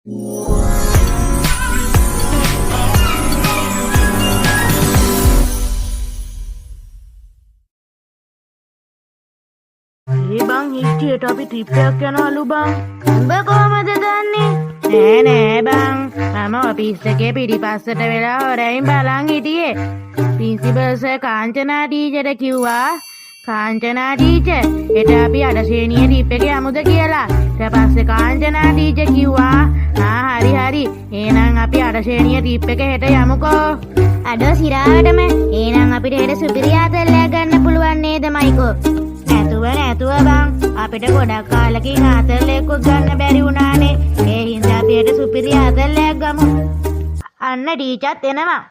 බං හිටියට අපි ට්‍රිප් එකක් යනවලු බං. උඹ කොහමද දන්නේ? නෑ බං. මම ඔෆිස් එකේ පිටිපස්සට වෙලා හොරෙන් බලන් හිටියේ. ප්‍රින්සිපල් සර් කාංචනා ටීචර්ට කිව්වා කාංචනා ටීචර් හෙට අපි අඩශේනිය ට්‍රිප් එක යමුද කියලා. ඊට පස්සේ කාංචනා ටීචර් කිව්වා හරි. එහෙනම් අපි අඩශේනිය ට්‍රිප් එක හෙට යමුකෝ. අඩෝ සිරාවටම. එහෙනම් අපිට හෙට සුපිරියාතල්ලයක් ගන්න පුළුවන් නේද මයිකෝ? නැතුව බං. අපිට ගොඩක් කාලෙකින් ආතල්ලෙකුත් ගන්න බැරි වුණානේ. ඒ හින්දා අපි හෙට සුපිරියාතල්ලයක් ගමු. අන්න ටීචර්ත් එනවා.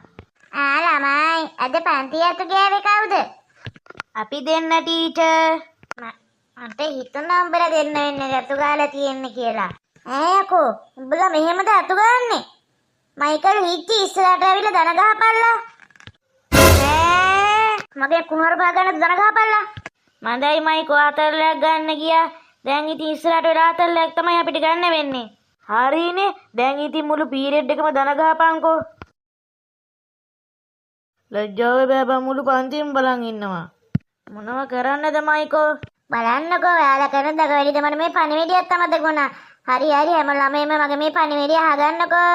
ළමයි අද පන්ති අතු ගෑවේ කවුද? අපි දෙන්න ටීචර්. මට හිතුණා උඹලා දෙන්න වෙන්නේ අතු ගාලා තියෙන්නේ කියලා. යකෝ උඹලා මෙහෙමද අතු ගාන්නේ? මයිකල් හිච්චි ඉස්සරහට ඇවිල්ලා දන ගහපල්ලා. මගේ කුමාර භාගන දන ගහපල්ලා. මන්දයි මයිකෝ ආතල්ලයක් ගන්න ගියා. දැන් ඉතින් ඉස්සරහට වෙලා ආතල්ලයක් තමයි අපිට ගන්න වෙන්නේ. හරිනේ. දැන් ඉතින් මුළු පීරියඩ් එකම දන ගහපන්කෝ. ලැජ්ජාව බෑබා මුළු පන්තිම බලන් ඉන්නවා. මොනව කරන්නද මයිකෝ? බලන්නකෝ ඔයාලා කරන දග වැඩිද මට මේ පණිවිඩයත් අමතක වුණා. හරි හැම ළමයිම මගේ මේ පණිවිඩය අහගන්නකෝ.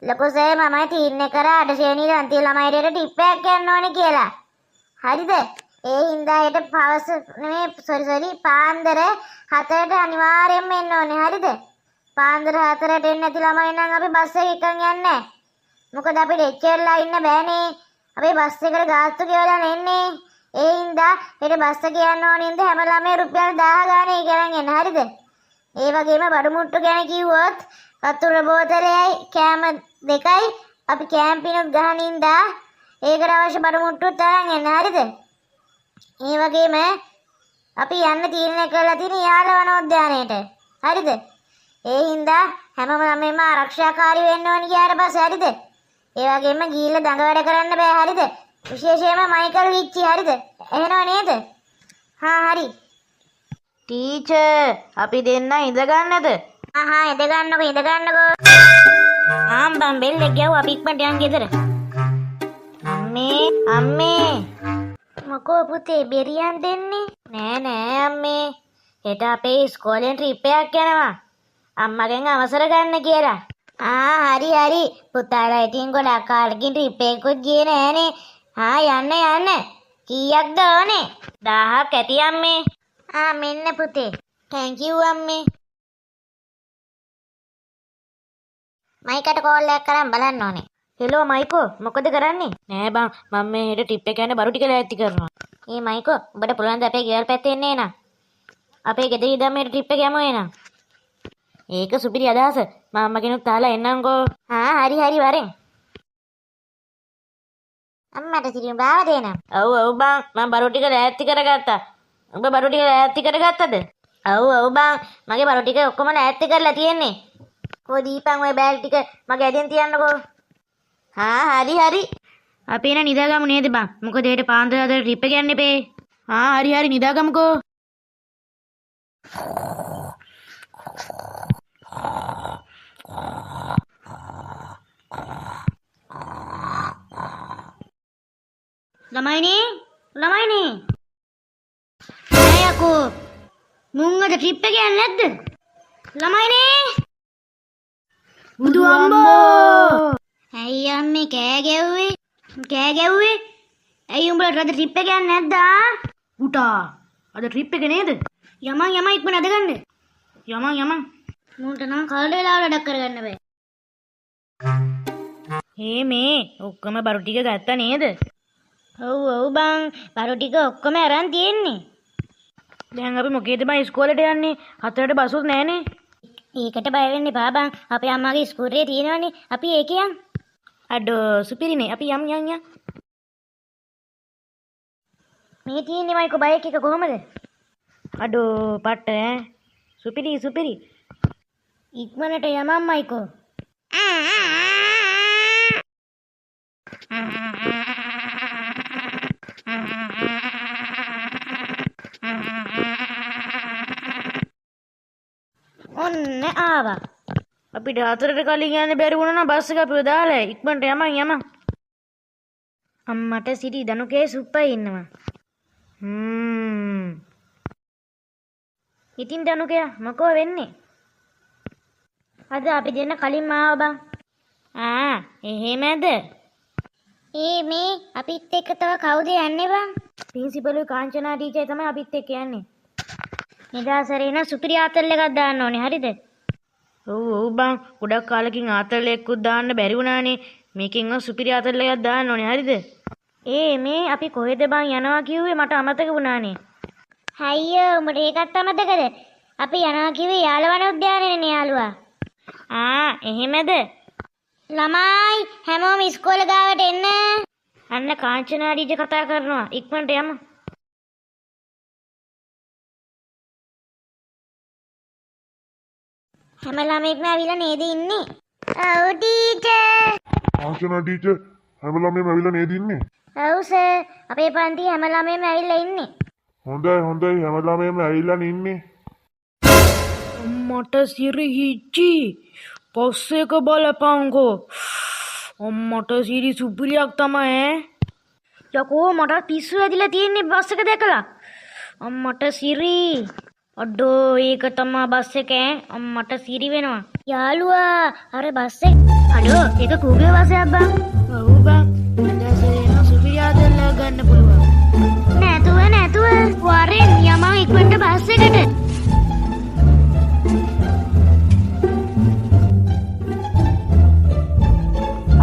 ලොකු සර් මමයි තීරණය කරා අඩශේනිය අන්තිම ළමයිට ට්‍රිප් එකක් යන්න ඕනේ කියලා. හරිද? ඒ හින්දා හෙට පවස් නෙමෙයි පාන්දර 4ට අනිවාර්යෙන්ම එන්න ඕනේ. හරිද? පාන්දර 4ට එන්නේ නැති ළමයි නම් අපි බස් එකකින් යන්නේ නැහැ. මොකද අපිට එච්චරලා ඉන්න බෑනේ. අපි බස් එකට ගාස්තු ගෙවලා නෙන්නේ. ඒ හින්දා හෙට බස් එක යන්න ඕනේ ඉඳ හැම ළමයි රුපියල් 1000 ගානේ ගණන් එන්න. හරිද? ඒ වගේම බඩු මුට්ටු ගැන කිව්වොත් වතුර බෝතලයයි කෑම දෙකයි අපි කැම්පිනුත් ගහන ඉඳා ඒකට අවශ්‍ය බඩු මුට්ටුත් තරන් එන්න. හරිද? ඒ වගේම අපි යන්න තීරණය කරලා තියෙන යාල වනෝද්‍යානයට. හරිද? ඒ හින්දා හැමම ළමයිම ආරක්ෂාකාරී වෙන්න ඕනි කියාට පස්සේ. හරිද? ඒ වගේම ගිහිල්ලා දඟ වැඩ කරන්න බෑ. හරිද? විශේෂයෙන්ම මයිකල් විච්චි. හරිද? එහෙනව නේද? හරි. ටීචර් අපි දෙන්න ඉඳ ගන්නද? ඉඳ ගන්නකෝ. බම් බෙල්ලෙක් ගැව්වා අපි ඉක්මනට යන් ගෙදර. අම්මේ මොකෝ පුතේ බෙරියන් දෙන්නේ? නෑ අම්මේ. හෙට අපේ ඉස්කෝලෙන් ට්‍රිප් එකක් යනවා. අම්මගෙන් අවසර ගන්න කියලා. හරි. පුතාලා ඉතින් ගොඩක් කාලෙකින් ට්‍රිප් එකකුත් ගියේ නෑනේ. යන්න. කීයක්ද ඕනේ? 1000ක් ඇති අම්මේ. මෙන්න පුතේ. thank you අම්මේ. මයිකට කෝල් එකක් කරන් බලන්න ඕනේ. හෙලෝ මයිකෝ මොකද කරන්නේ? නෑ බං මම මේ හෙට ට්‍රිප් එක යන්න බරු ටික ලෑස්ති කරනවා. මයිකෝ උඹට පුළුවන් ද අපේ ගෙවල් පැත්තේ එන්න එන? අපේ ගෙදර ඉඳන් මේ ට්‍රිප් එක යමු එන. ඒක සුපිරි අදහස. මම කෙනෙක් තාලා එන්නම්කෝ. හරි වරෙන්. අම්මට සිරිම බාව දෙන්න. ඔව් බං මම බරු ටික ලෑස්ති කරගත්තා. උඹ බරු ටික ලෑස්ති කරගත්තද? ඔව් බං මගේ බරු ටික ඔක්කොම ලෑස්ති කරලා තියෙන්නේ. කො දීපන් ඔය බෑග් ටික මගේ ඇදෙන් තියන්නකෝ. හරි. අපි එන නිදාගමු නේද බං? මොකද හෙට පාන්දර අතර ට්‍රිප් එක යන්න එපේ. හරි නිදාගමුකෝ. ළමයිනේ යකෝ මුං අද ට්‍රිප් එක යන්නේ නැද්ද? ළමයිනේ බුදු අම්බෝ ඇයි අම්මේ කෑ ගැව්වේ? ඇයි උඹලා අද ට්‍රිප් එක යන්නේ නැද්ද? පුතා අද ට්‍රිප් එක නේද? යමන් ඉක්මන අද ගන්න. යමන් මුන්ට නම් කල් වේලාවට වැඩක් කරගන්න බෑ. මේ ඔක්කොම බරු ටික ගත්තා නේද? ඔව් බං බරු ටික ඔක්කොම අරන් තියෙන්නේ. දැන් අපි මොකේද බං ඉස්කෝලේට යන්නේ? 4ට බසුත් නෑනේ. ඒකට බය වෙන්න එපා බං. අපේ අම්මාගේ ඉස්කෝලේ තියෙනවනේ. අපි ඒකේ යන්. අඩෝ සුපිරිනේ. අපි යම්. මේ තියෙන්නේ මයිකෝ බයික් එක කොහමද? අඩෝ පට්ට සුපිරි. ඉක්මනට යමන් මයිකෝ. ඔන්න ආවා. අපිට 4ට කලින් යන්න බැරි වුණා නම් බස් එක අපිව දාලා ඉක්මනට යමන්. අම්මට සිටි දනුකේ සුප්පයි ඉන්නවා. ඉතින් දනුකයා මොකෝ වෙන්නේ? අද අපි දෙන්න කලින් ආව බං. එහෙමද? මේ අපිත් එක්ක තව කවුද යන්නේ බං? ප්‍රින්සිපල් කාංචනා ටීචර් තමයි අපිත් එක්ක යන්නේ. නිදාසරේන සුපිරි ආතල් එකක් දාන්න ඕනේ හරිද? ඔව් බං ගොඩක් කාලෙකින් ආතල් එකකුත් දාන්න බැරි වුණානේ. මේකෙන් සුපිරි ආතල් එකක් දාන්න ඕනේ හරිද? මේ අපි කොහෙද බං යනවා කිව්වේ මට අමතක වුණානේ. අයියෝ උඹට ඒකත් අමතකද? අපි යනවා කිව්වේ යාළුවන උද්‍යානයේනේ යාළුවා. එහෙමද? ළමයි හැමෝම ඉස්කෝලේ ගාවට එන්න. අන්න කාංචනා ටීචර් කතා කරනවා. ඉක්මනට යමු. හැම ළමෙක්ම ඇවිල්ලා නේද ඉන්නේ? ඔව් ටීචර්. කාංචනා ටීචර් හැම ළමයෙක්ම ඇවිල්ලා නේද ඉන්නේ? ඔව් සර්. අපේ පන්තියේ හැම ළමයෙක්ම ඇවිල්ලා ඉන්නේ. හොඳයි හැම ළමයෙක්ම ඇවිල්ලා ඉන්නේ. අම්මට සිරි හිච්චි. බස් එක බලපංකෝ. අම්මට සිරි සුපිරියක් තමයි යකෝ මට පිස්සු ඇදිලා තියෙන්නේ බස් එක දැකලා. අම්මට සිරි. අඩෝ ඒක තමයි බස් එක අම්මට සිරි වෙනවා. යාළුවා අර බස් එක. අඩෝ ඒක කූගේ බස් එකක් බං. ඔව් බං. දැසේන සුපිරි ආතල්ල ගන්න පුළුවන්. නැතුව වරෙන් යමන් ඉක්මනට බස් එකට.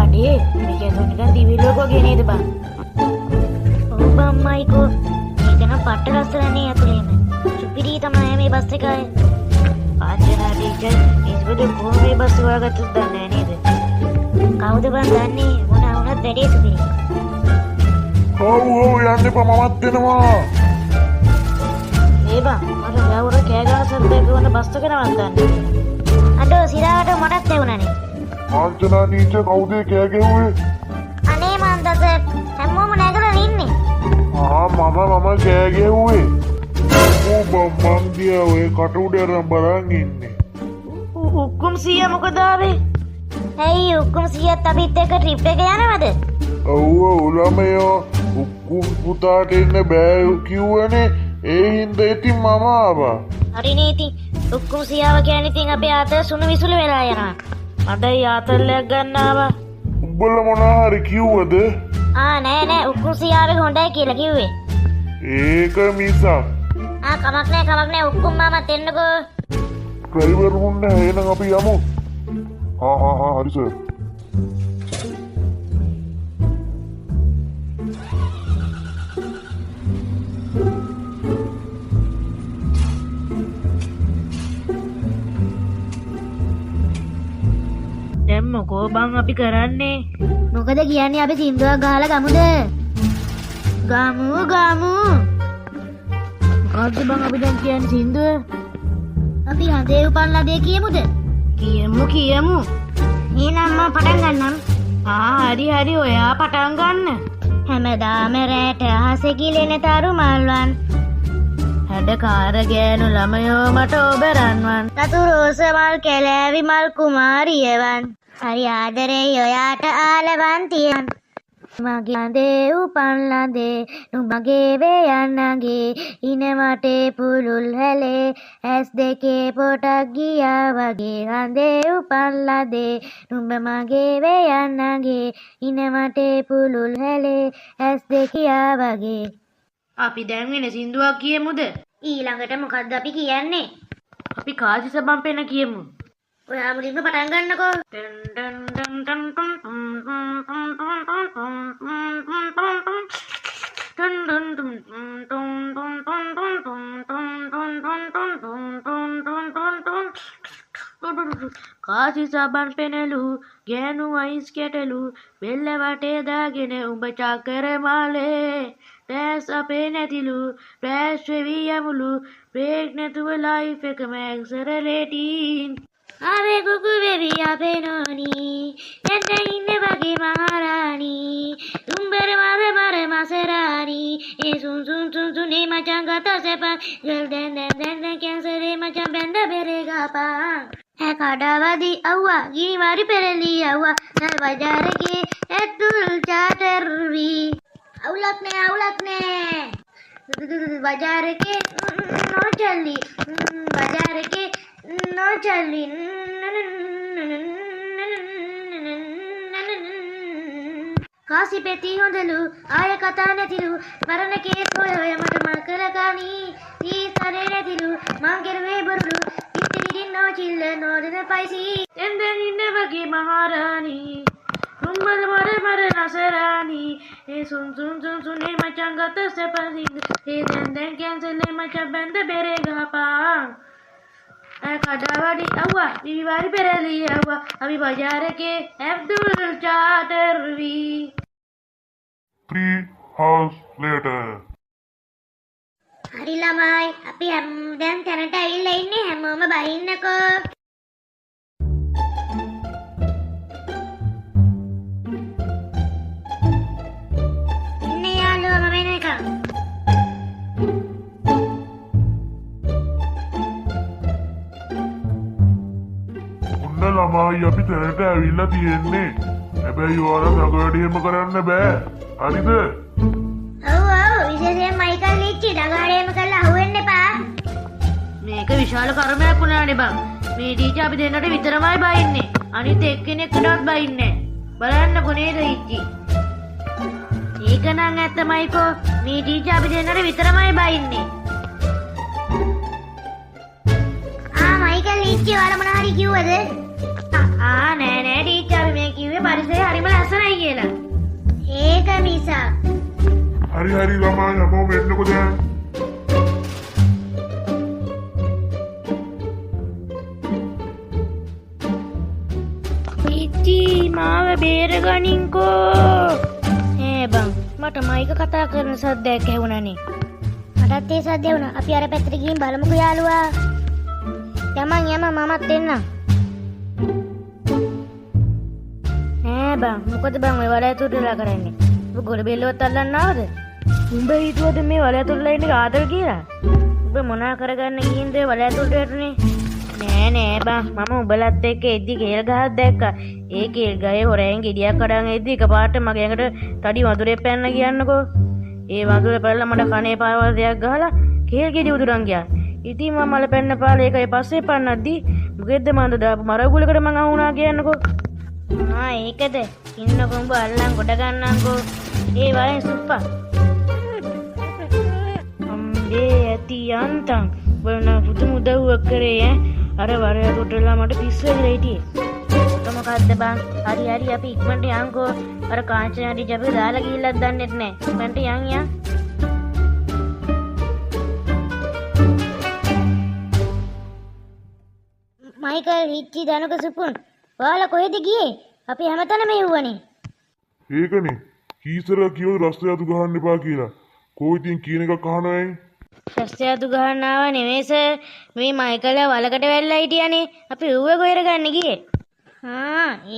අඩේ මේක නිකන් දිවිලෝක වගේ නේද බං? ඔව් බං මයිකෝ. මේක නම් පට්ට ලස්සනනේ අතලේම. සුපිරි තමයි මේ බස් එක. කාංචනා ටීචර් ඉස්බදු කොහොම මේ බස් හොයාගත්තද දන්නේ නේද? කවුද බං දන්නේ? මොනවා වුණත් වැඩේ සුපිරි. ඔව් යන්න එපා මමත් එනවා. බං මට ගවුර කෑ ගන්න සද්දයක් වුණ බස් එක නවත්තන්න. අඩෝ සිරාවට මටත් ඇහුණානේ. කාංචනා ටීචර් කවුද කෑ ගැහුවේ? අනේ මන්දස හැමෝම නැගලා ඉන්නේ. මම කෑ ගැහුවේ. මං ගියා ඔය කට උඩ අරන් බලන් ඉන්නේ. උක්කුම් සීයා මොකද ආවේ? ඇයි උක්කුම් සීයාත් අපිත් එක්ක ට්‍රිප් එක යනවද? ඔව් ළමයෝ උක්කුම් පුතාට ඉන්න බෑ කිව්වනේ. ඒ හින්දා ඉතින් මම ආවා. හරිනේ ඉතින් උක්කුම් සීයාව කියන්නේ ඉතින් අපේ ආතල් සුණු විසුළු වෙලා යනවා. අදයි ආතල්ලයක් ගන්න ආවා. උඹලා මොනවා හරි කිව්වද? නෑ උක්කුම් සීයාවේ හොඳයි කියලා කිව්වේ. ඒක මිසක්. කමක් නෑ උක්කුම් මාමත් එන්නකෝ. ඩ්‍රයිවර් මුන්න එහෙනම් අපි යමු. හරි සර්. දැන් මොකෝ බං අපි කරන්නේ? මොකද කියන්නේ අපි සින්දුවක් ගහලා ගමුද? ගමු. මොකද්ද බං අපි දැන් කියන්නේ සින්දුව? අපි හඳේ උපන් ලදේ කියමුද? කියමු. එහෙනම් මම පටන් ගන්නම්. හරි ඔයා පටන් ගන්න. හැමදාම රැට අහසේ කිලෙන තරු මල්වන්. හැඩකාර ගෑනු ළමයෝ මට ඔබ රන්වන්. රතු රෝස මල් කැලෑවි මල් කුමාරියවන්. හරි ආදරේ ඔයාට ආලවන් තියන්. මගේ හඳේ උපන් ලදේ නුඹගේ වේයන්නගේ ඉන වටේ පුළුල් හැලේ ඇස් දෙකේ පොටක් ගියා වගේ හඳේ උපන් ලදේ නුඹ මගේ වේයන්නගේ ඉන වටේ පුළුල් හැලේ ඇස් දෙකියා වගේ. අපි දැන් වෙන සින්දුවක් කියමුද? ඊළඟට මොකද්ද අපි කියන්නේ? අපි කාසි සබම් පෙන කියමු. ඔයා මුලින්ම පටන් ගන්නකෝ. කාසි සබන් පෙනලු ගෑනු අයිස් කැටලු බෙල්ල වටේ දාගෙන උඹ චක්කර මාලේ ටෑස් අපේ නැතිලු ෆ්ලෑෂ් වෙවි යමුලු බ්‍රේක් නැතුව ලයිෆ් එකම ඇක්සලරේටින් ආවේ කුකු වෙවි අපේ නෝනි එන්න ඉන්න වගේ මහරාණි උඹර මර මසරාණි ඒ සුන් නේ මචං ගත සැප ගල් දැන් කැන්සරේ මචං බැඳ බෙරේ ගාපා කඩාවදි අව්වා ගිනි මාරි පෙරලි අව්වා නල් බජාරකේ ඇතුල් චාටර්වි අවුලක් නෑ බජාරකේ නොචල්ලි බජාරකේ නොචල්ලි කාසි පෙති හොඳලු ආය කතා නැතිලු මරණ කේස් හොය මට මකරගනි ඊ සරේ නැතිලු මං කෙරුවේ බොරුලු ඉතින් නොචිල්ල නොදෙන පයිසි එන්දෙන් ඉන්න වගේ මහරාණි රුම්මල මර නසරාණි ඒ සුන් ඒ මචං ගත සපසින් ඒ දැන් කැන්සල් ඒ මචං බැන්ද බෙරේ ගහපන් කඩාවඩි අව්වා දිවිවාරි පෙරලි අව්වා අපි බජාරකේ ඇබ්දුල් චාටර්වි 3 hours later. හරි ළමයි අපි දැන් තැනට ඇවිල්ලා ඉන්නේ හැමෝම බහින්නකෝ ඉන්නේ යාළුවා මම එනකම් ඔන්න ළමයි අපි තැනට ඇවිල්ලා තියෙන්නේ. හැබැයි ඔයාලා දඟ වැඩි එහෙම කරන්න බෑ. හරිද? ඔව් විශේෂයෙන් මයිකල් ලිච්චි දඟාඩේම කරලා අහුවෙන්න එපා මේක විශාල කර්මයක් වුණානේ බං. මේ ටීචර් අපි දෙන්නට විතරමයි බයින්නේ. අනිත් එක්කෙනෙක්ටවත් බයින්නේ නැහැ. බලන්නකෝ නේද ඉච්චි. ඒක නම් ඇත්තමයිකෝ. මේ ටීචර් අපි දෙන්නට විතරමයි බයින්නේ. මයිකල් ලිච්චි ඔයාලා මොනවා හරි කිව්වද නෑ ටීචර් අපි මේ කිව්වේ පරිසරය හරිම ලස්සනයි කියලා. ඒක මිසක් හරි ළමයි හැමෝම එන්නකෝ දැන්. ඉච්චි මාව බේරගනින්කෝ. බං මට මයික කතා කරන සද්දයක් ඇහුණානේ. මටත් ඒ සද්ද වුණා. අපි අර පැත්තට ගිහින් බලමුකෝ යාළුවා. යමන් මමත් එන්නම්. බං මොකද බං ඔය වලය තුරලා කරන්නේ? ඔබ ගොඩ බෙල්ලවත් අල්ලන්න ආවද? උඹ හිතුවද මේ වලය තුරලා ඉන්නේ ආදල් කියලා? ඔබ මොනා කරගන්න ගිහින්ද වලය තුරට වැටුනේ? නෑ බං මම උඹලත් එක්ක එද්දි කේල් ගහක් දැක්කා. ඒ කේල් ගහේ හොරෙන් ගෙඩියක් කඩන් එද්දි එකපාරට මගේ ඇඟට තඩි වඳුරේ පැන්න කියන්නකෝ. ඒ වඳුර පැනලා මට කනේ පාවල් දෙයක් ගහලා කේල් ගෙඩි උදුරන් ගියා. ඉතින් මම මල පැන්න පාලා ඒකයි පස්සේ පන්නද්දි මොකෙද්ද මන්ද දාපු මරගුලකට මං අහුණා කියන්නකෝ. ඒකද ඉන්නකො උඹ අල්ලන් ගොඩ ගන්නම්කෝ. ඒ වරෙන් සුප්පා අම්බේ ඇති යන්තම් බලන පුතු මුදව්වක් කරේ අර වරය තොටලා මට පිස්සු වෙලා හිටියේ. මොකද්ද බං? හරි අපි ඉක්මනට යන්කෝ. අර කාංචනා ටීචර් අපිට දාලා ගිහිල්ලක් දන්නෙත් නෑ. ඉක්මනට යන්. මයිකල් රිච්චි දනුක සුපුන් ඔයාලා කොහෙද ගියේ? අපි හැමතැනම යවුවනේ. ඒකනේ කීසර කියෝ රස්ತೆ අතු ගහන්න එපා කියලා. කොයි ඉතින් කියන එකක් අහනවයි. රස්ತೆ අතු ගහන්න ආව නෙමෙයි සර්. මේ මයිකල් වලකට වැල්ලා හිටියානේ. අපි ඌව ගොයර ගන්න ගියේ.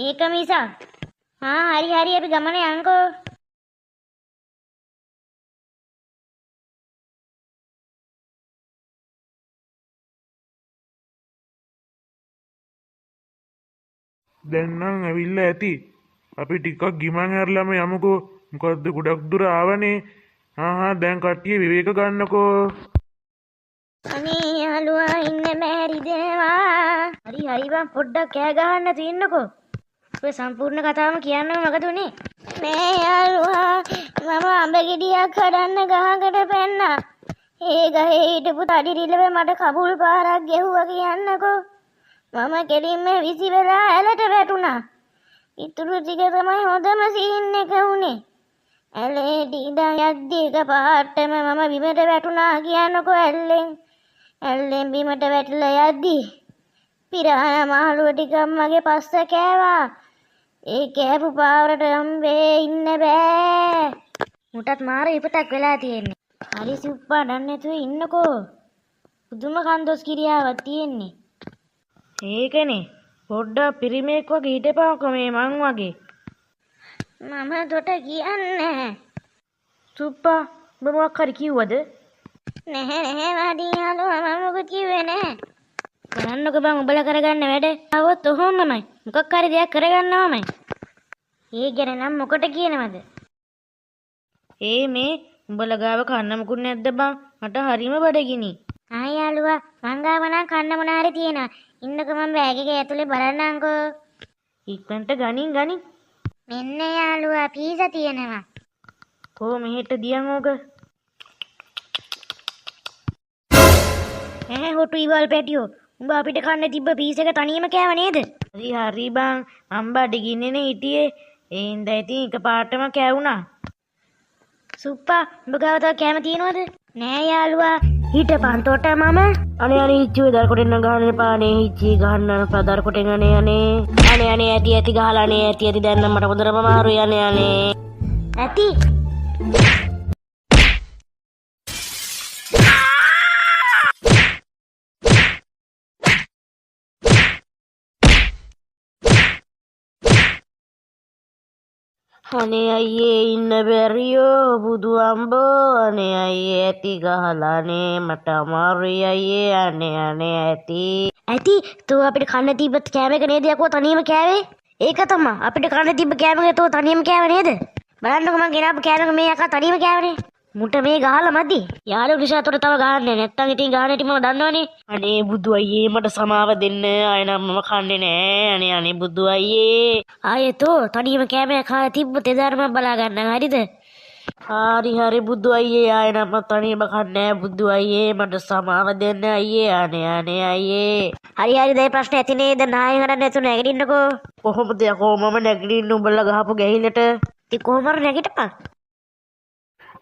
ඒක මිසක්. හරි අපි ගමන යන්කෝ. දැන් නම් ඇවිල්ලා ඇති. අපි ටිකක් ගිමන් හැරලාම යමුකෝ. මොකද්ද ගොඩක් දුර ආවනේ. දැන් කට්ටිය විවේක ගන්නකෝ. අනේ යාළුවා ඉන්න බැරි දේවා. හරි බං පොඩ්ඩක් කෑ ගහන්න තින්නකෝ. ඔය සම්පූර්ණ කතාවම කියන්නම මොකද උනේ? මේ යාළුවා මම අඹ ගෙඩියක් කඩන්න ගහකට පැන්නා. ඒ ගහේ හිටපු තඩි රිලව මට කබුල් පාරක් ගැහුවා කියන්නකෝ. මම කෙලින්ම විසි වෙලා ඇලට වැටුණා. ඉතුරු ටික තමයි හොඳම සීන් එක උනේ. ඇලේ ඩීඩා යද්දි එකපාරටම මම බිමට වැටුණා කියන්නකෝ ඇල්ලෙන් බිමට වැටිලා යද්දි පිරාණ මාළුව ටිකක් මගේ පස්ස කෑවා. ඒ කෑපු පාවරට අම්බේ ඉන්න බෑ. මුටත් මාර ඉපතක් වෙලා තියෙන්නේ. හරි සුප්පා දන්නේ නැතුව ඉන්නකෝ. පුදුම කන්දොස් කිරියාවක් තියෙන්නේ. ඒකනේ පොඩ්ඩක් පිරිමේක් වගේ හිටපන්කෝ මේ මං වගේ. මම දොට කියන්නේ. සුප්පා ඔබ මොකක් හරි කිව්වද? නැහැ වැඩි යාළුවා මම මොකද කිව්වේ නැහැ. කරන්නක බං උඹලා කරගන්න වැඩ. આવොත් ඔහොමමයි. මොකක් හරි දෙයක් කරගන්නවමයි. ඒ ගැන නම් මොකට කියනවද? මේ උඹලා ගාව කන්න මුකුත් නැද්ද බං? මට හරිම බඩගිනි. ආයි යාළුවා මං ගාව නම් කන්න මොන හරි තියෙනවා. ඉන්නක මම බෑග් එකේ ඇතුලේ බලන්නම්කෝ. ඉක්මනට ගනින්. මෙන්න යාළුවා පීසා තියෙනවා. කෝ මෙහෙට දියන් ඕක. හොටු ඉවල් පැටියෝ. උඹ අපිට කන්න තිබ්බ පීස් එක තනියම කෑව නේද? හරි බං මම බඩගින්නේනේ හිටියේ. ඒ හින්දා ඉතින් එකපාරටම කෑවුනා. සුප්පා උඹ ගාව තව කෑම තියෙනවද? නෑ යාළුවා. හිටපන් තොට මම. අනේ හිච්චුවේ දර කොටෙන් ගහන්න එපා. අනේ හිච්චි ගහන්න පදර කොටෙන් අනේ ඇති ගහලා ඇති දැන් නම් මට හොඳටම මාරුයි අනේ ඇති අනේ අයියේ ඉන්න බැරියෝ බුදු අම්බෝ අනේ අයියේ ඇති ගහලානේ මට අමාරුයි අයියේ අනේ ඇති තෝ අපිට කන්න තිබ්බ කෑම එක නේද යකෝ තනියම කෑවේ? ඒක තමයි අපිට කන්න තිබ්බ කෑම එක තෝ තනියම කෑව නේද? බලන්නකෝ මං ගෙනාපු කෑම එක මේ යකා තනියම කෑවනේ. මුට මේ ගහලා මදි. යාළුවෝ නිසා තොට තව ගහන්නේ නැත්තම් ඉතින් ගහන හැටි මම දන්නවනේ. අනේ බුදු අයියේ මට සමාව දෙන්න අය නම් මම කන්නේ නෑ අනේ බුදු අයියේ ආයෙතෝ තනියම කෑම එක කාලා තිබ්බොත් එදාට මම බලා ගන්නම් හරිද? හරි බුදු අයියේ ආය නම් මම තනියම කන්නේ නෑ බුදු අයියේ මට සමාව දෙන්න අයියේ අනේ අයියේ හරි දැන් ප්‍රශ්න ඇති නේද? නාය හරන්න නැතුව නැගිටින්නකෝ. කොහොමද යකෝ මම නැගිටින්න උඹලා ගහපු ගැහිලට ඉතින් කොහොම හරි නැගිටපන්.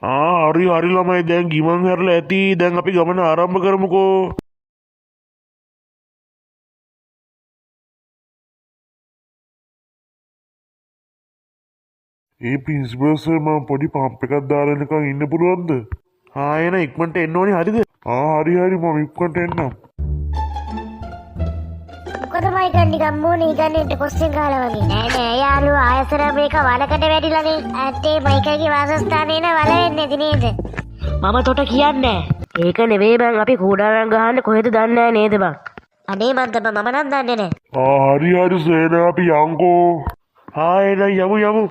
හරි ළමයි දැන් ගිමන් හැරලා ඇති. දැන් අපි ගමන ආරම්භ කරමුකෝ. ඒ ප්‍රින්සිපල් සර් මම පොඩි පම්ප් එකක් දාලා නිකන් ඉන්න පුළුවන්ද? එන ඉක්මනට එන්න ඕනේ හරිද? හරි මම ඉක්මනට එන්නම්. මොකද මයික් නිකන් මූණේ ඉගන්නට කොස්සින් ගහලා වගේ. නෑ යාළුවා ආයසර මේක වලකට වැටිලානේ. ඇත්තේ මයික් එකේ වාසස්ථානේ නේ වල වෙන්නේ නැති නේද? මම තොට කියන්නේ ඒක නෙවෙයි බං අපි කූඩාරම් ගහන්න කොහෙද දන්නේ නේද බං? අනේ මන්ද මම නම් දන්නේ නෑ. හරි සේන අපි යන්කෝ. එන යමු.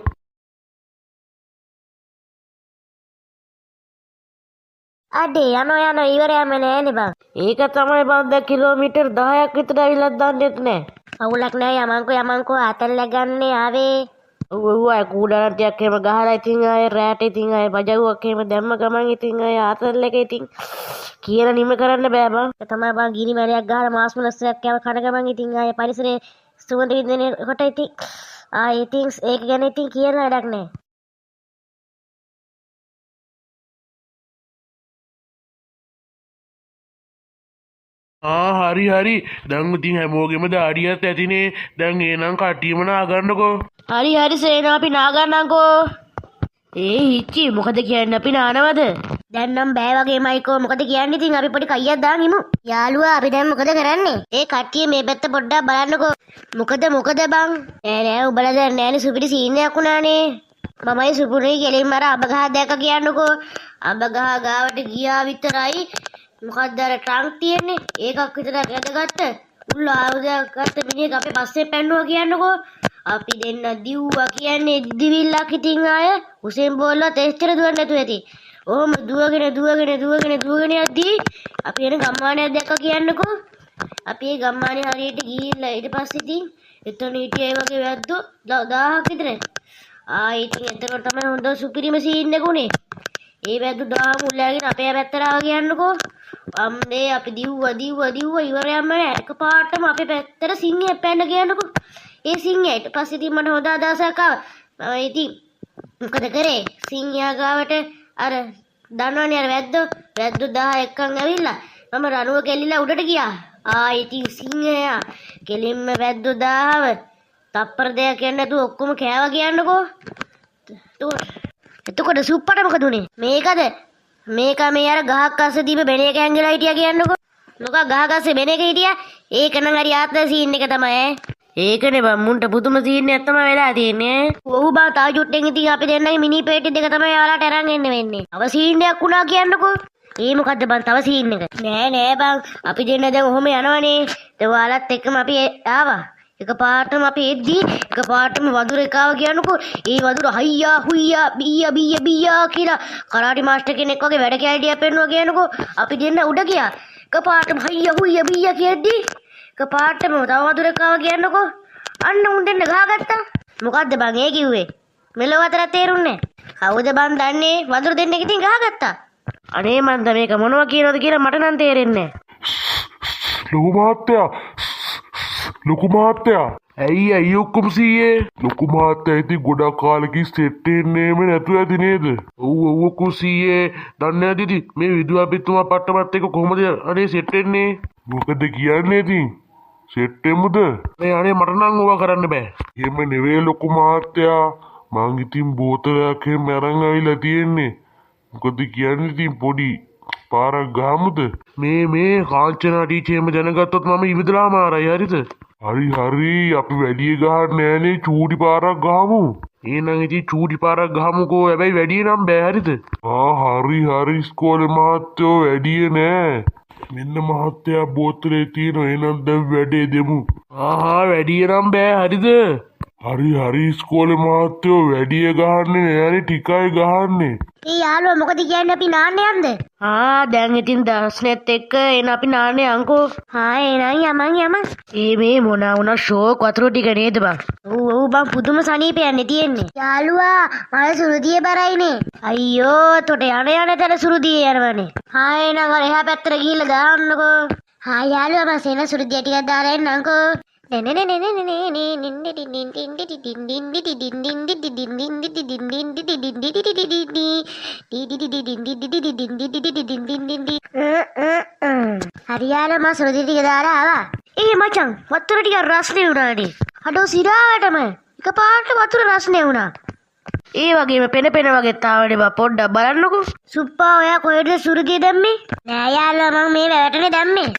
අඩේ යනවා ඉවරයම නෑනේ බං. ඒක තමයි බං දැන් කිලෝමීටර් 10ක් විතර ඇවිල්ලා දන්නේත් නෑ. අවුලක් නෑ යමන්කෝ අතල්ලා ගන්නේ ආවේ. ඔව් අය කූඩාරම් ටිකක් එහෙම ගහලා ඉතින් ආයේ රැට ඉතින් ආයේ බජවුවක් එහෙම දැම්ම ගමන් ඉතින් ආයේ ආතල් එක ඉතින් කියලා නිම කරන්න බෑ බං. ඒ තමයි බං ගිනි මැරයක් ගහලා මාස් මොලස්සයක් කන ගමන් ඉතින් ආයේ පරිසරයේ සුවඳ විඳින කොට ඉතින් ඉතින් ඒක ගැන ඉතින් කියලා වැඩක් නෑ. හරි දැන් ඉතින් හැමෝගෙම දාඩියත් ඇතිනේ. දැන් එනම් කට්ටියම නාගන්නකෝ. හරි සේනා අපි නාගන්නකෝ. හිච්චි මොකද කියන්නේ අපි නානවද? දැන් නම් බෑ වගේ මයිකෝ මොකද කියන්නේ? ඉතින් අපි පොඩි කයියක් දාන් ඉමු. යාළුවා අපි දැන් මොකද කරන්නේ? ඒ කට්ටිය මේ පැත්ත පොඩ්ඩක් බලන්නකෝ. මොකද බං? නෑ උඹලා දැන් නෑනේ සුපිරි සීන් එකක් උනානේ. මමයි සුපුරුයි ගෙලින්ම අර අඹ ගහ දැක්ක කියන්නකෝ. අඹ ගහ ගාවට ගියා විතරයි මොකක්ද අර ට්‍රංක් තියෙන්නේ ඒකක් විතර ඇදගත්ත උල්ල ආයුධයක් ගත්ත මිනිහෙක් අපේ පස්සේ පැන්නුවා කියන්නකෝ. අපි දෙන්න දිව්වා කියන්නේ දිවිල්ලක් ඉතින් ආය උසෙන් බෝල්ලා තෙස්තර දුවන්න නැතුව ඇති. ඕම දුවගෙන යද්දී අපි එන ගම්මානයක් දැක්ක කියන්නකෝ. අපි ඒ ගම්මානේ හරියට ගිහිල්ලා ඊට පස්සේ ඉතින් එතන හිටියේ ඒ වගේ වැද්දෝ 1000ක් විතර. ඉතින් එතකොට තමයි හොඳ සුපිරිම සීන් එක උනේ. ඒ වැද්දෝ 1000 මුල්ලාගෙන අපේ පැත්තට ආවා කියන්නකෝ. අම්මේ අපි දිව්වා ඉවරයක්ම නෑ. එකපාරටම අපේ පැත්තට සිංහයක් පැන්න කියන්නකෝ. ඒ සිංහයා ඊට පස්සේ ඉතින් මට හොඳ අදහසක් ආවා. ඉතින් මොකද කරේ? සිංහයා ගාවට අර දන්නවනේ අර වැද්දෝ 1000ක්කන් ඇවිල්ලා මම රණුව කෙල්ලිලා උඩට ගියා. ඉතින් සිංහයා කෙලින්ම වැද්දෝ 1000ව තප්පර දෙයක් යන්න නැතුව ඔක්කොම කෑවා කියන්නකෝ. එතකොට සුප්පට මොකද උනේ? මේක මේ අර ගහක් අස්සේ දීප බෙන එක ඇංගලා හිටියා කියන්නකෝ. මොකක් ගහක් අස්සේ බෙන එක හිටියා? ඒක නම් හරි ආත්ම සීන් එක තමයි. ඒකනේ බං මුන්ට පුදුම සීන් එකක් තමයි වෙලා තියෙන්නේ. ඔව් බං තා ජුට්ටෙන් ඉතින් අපි දෙන්නගේ මිනි පේටි දෙක තමයි යාලට අරන් එන්න වෙන්නේ. අව සීන් එකක් වුණා කියන්නකෝ. ඒ මොකද්ද බං තව සීන් එක? නෑ බං අපි දෙන්න දැන් ඔහොම යනවනේ. ඒ ඔයාලත් එක්කම අපි ආවා. එකපාරටම අපි එද්දි එකපාරටම වදුර එකාව කියනකො ඒ වදුර හයියා හුයියා බීයා කියලා කරාටි මාස්ටර් කෙනෙක් වගේ වැඩ කැලටියක් පෙන්නුවා කියනකො අපි දෙන්න උඩ ගියා. එකපාරටම හයියා හුයියා බීයා කියද්දි එකපාරටම තව වදුර එකාව කියනකො අන්න උන් දෙන්න ගහගත්තා. මොකද්ද බං ඒ කිව්වේ? මෙලොව අතර තේරුන්නේ නැහැ. කවුද බං දන්නේ? වදුර දෙන්නෙක් ඉතින් ගහගත්තා. අනේ මන්ද මේක මොනවා කියනවද කියලා මට නම් තේරෙන්නේ නැහැ. ලොකු මහත්තයා ඇයි ඔක්කොම සීයේ ලොකු මහත්තයා ඉතින් ගොඩක් කාලෙකින් සෙට් වෙන්නේම නැතුව ඇති නේද? ඔව් කුසීයේ දන්නේ නැද්ද ඉතින් මේ විදුහල්පතිතුමා පට්ටමත් එක්ක කොහමද අනේ සෙට් වෙන්නේ? මොකද කියන්නේ ඉතින් සෙට් වෙමුද? අනේ මට නම් ඕවා කරන්න බෑ. එහෙම නෙවෙයි ලොකු මහත්තයා මං ඉතින් බෝතලයක් එහෙම අරන් ආවිලා තියෙන්නේ. මොකද කියන්නේ ඉතින් පොඩි පාරක් ගහමුද? මේ කාංචනා ටීචර්ම දැනගත්තොත් මම ඉවිදලා මාරයි හරිද? හරි අපි වැඩි ගහන්න නෑනේ චූටි පාරක් ගහමු. එහෙනම් ඉතින් චූටි පාරක් ගහමුකෝ. හැබැයි වැඩි නම් බෑ හරිද? හරි ඉස්කෝලේ මහත්තයෝ වැඩි නෑ. මෙන්න මහත්තයා බෝතලේ තියෙන එහෙනම් දැන් වැඩේ දෙමු. වැඩි නම් බෑ හරිද? හරි ඉස්කෝලේ මහත්තයෝ වැඩි ගහන්නේ නෑනේ ටිකයි ගහන්නේ. ඒ යාළුවා මොකද කියන්නේ අපි නාන්නේ යන්ද? දැන් ඉතින් දර්ශනෙත් එක්ක එන අපි නාන්නේ අංකෝ. එහෙනම් යමන්. මේ මොනා වුණා ෂෝක් වතුර ටික නේද බං? ඔව් බං පුදුම සනීපයන්නේ තියෙන්නේ. යාළුවා මල සුරුදියේ බරයිනේ. අයියෝ තොට යන තැන සුරුදියේ යනවනේ. එහෙනම් අර එහා පැත්තට ගිහිල්ලා දාන්නකෝ. යාළුවා මම සෙන සුරුදිය ටිකක් දාලා එන්නම්කෝ. හරියාල මා සුරුදිය ටික දාලා ආවා. මචං වතුර ටික රස්නේ වුණානේ. අඩෝ සිරාවටම එකපාරට වතුර රස්නේ වුණා. ඒ වගේම පෙන වගේත් ආවනේ බා පොඩ්ඩක් බලන්නකෝ. සුප්පා ඔයා කොහෙද සුරුදිය දැම්මේ? නෑ යාළුවා මම මේ වැවටනේ දැම්මේ.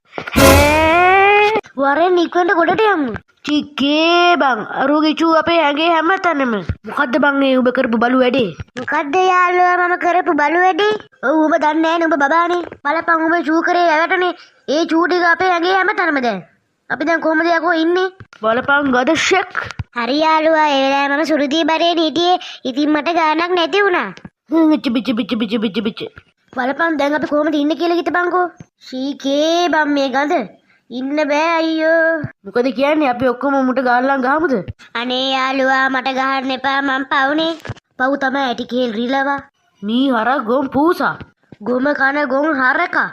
වරෙන් නික්වෙන්න ගොඩට යමු. චික්කේ බං අරුගේ චූ අපේ ඇඟේ හැමතැනම. මොකද්ද බං මේ ඔබ කරපු බලු වැඩේ? මොකද්ද යාළුවා මම කරපු බලු වැඩේ? ඔව් ඔබ දන්නේ නෑනේ ඔබ බබානේ. බලපන් ඔබ චූ කරේ වැවටනේ. ඒ චූ ටික අපේ ඇඟේ හැමතැනම දැන්. අපි දැන් කොහමද යකෝ ඉන්නේ? බලපන් ගද ෂෙක්. හරි යාළුවා ඒ වෙලාවේ මම සුරුදිය බරේ හිටියේ. ඉතින් මට ගානක් නැති වුණා. බිච්. බලපන් දැන් අපි කොහමද ඉන්නේ කියලා හිතපන්කෝ. සීකේ බම් මේ ගඳ. ඉන්න බෑ අයියෝ. මොකද කියන්නේ අපි ඔක්කොම මුට ගාල්ලන් ගහමුද? අනේ යාළුවා මට ගහන්න එපා මං පවුනේ. පව් තමයි ඇටි කේල් රිලවා. මී හර ගොම් පූසා. ගොම කන ගොන් හරකා.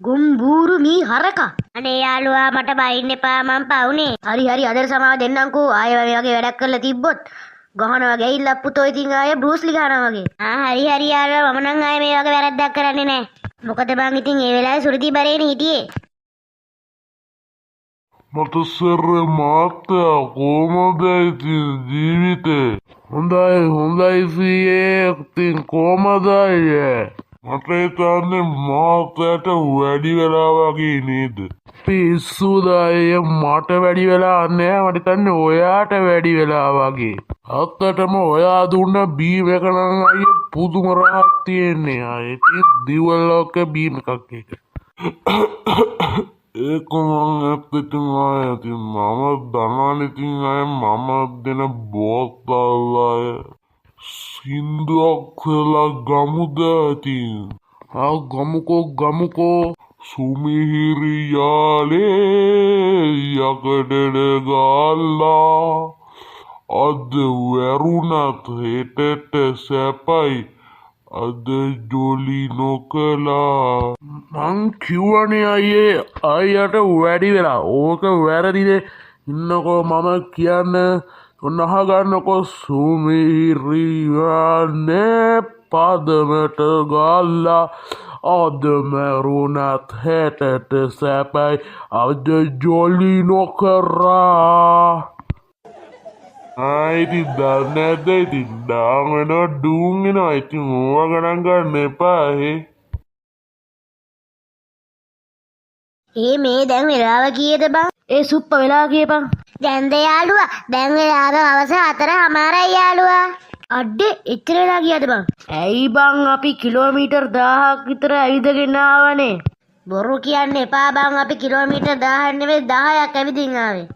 ගොම් බූරු මී හරකා. අනේ යාළුවා මට බයින්න එපා මං පවුනේ. හරි අදර සමාව දෙන්නම්කෝ. ආයෙ වගේ වැඩක් කරලා තිබ්බොත් ගහනවා ගෑයිලා පුතෝ ඉතින් ආයෙ බෲස්ලි ගහනවා වගේ. හරි යාළුවා මම නම් ආයෙ මේ වගේ වැරද්දක් කරන්නේ නැහැ. මොකද බං ඉතින් ඒ වෙලාවේ සුරුදි බරේනේ හිටියේ. මට සර් මහත්තයා කොහමද ඉතින් ජීවිතේ? හොඳයි සීයේ ඉතින් කොහමද අයියේ? මට හිතන්නේ මහත්තයාට වැඩි වෙලා වගේ නේද? පිස්සුද අයියේ මට වැඩි වෙලා නැහැ. මට හිතන්නේ ඔයාට වැඩි වෙලා වගේ. අත්තටම ඔයා දුන්න බීම් එක නම් අයියේ පුදුම රහක් තියෙන්නේ. අයියේ දිවලෝක බීම් එකක් එක. ඒක මං ඇත්තටම ආයතින් මම දන්නවනේ ඉතින් අය මම දෙන බෝතල් අය සින්දුවක් කියලා ගමුද ඉතින් ගමුකෝ සුමිහිරි යාලේ යකඩට ගාල්ලා අද වැරුණත් හෙටට සැපයි අද ජොලි නොකලා මං කිව්වනේ අයියේ අයියට වැඩි වෙලා ඕක වැරදිනේ ඉන්නකෝ මම කියන්න ඔන්න අහගන්නකෝ සුමිහිරියනේ පදමට ගාල්ලා අද මැරුණත් හෙටට සැපයි අද ජොලි නොකරා ඉතින් දන්නේ නැද්ද ඉතින් දාගෙන ඩූන් එනවා ඉතින් ඕවා ගණන් ගන්න එපා මේ දැන් වෙලාව කීයද බං? ඒ සුප්ප වෙලා කියපන්. දැන්ද යාළුවා දැන් වෙලාව හවස 4:00යි යාළුවා. අඩේ එච්චර වෙලා ගියාද බං? ඇයි බං අපි කිලෝමීටර් 1000ක් විතර ඇවිදගෙන ආවනේ. බොරු කියන්න එපා බං, අපි කිලෝමීටර් 1000 නෙවෙයි 10ක් ඇවිදින් ආවේ.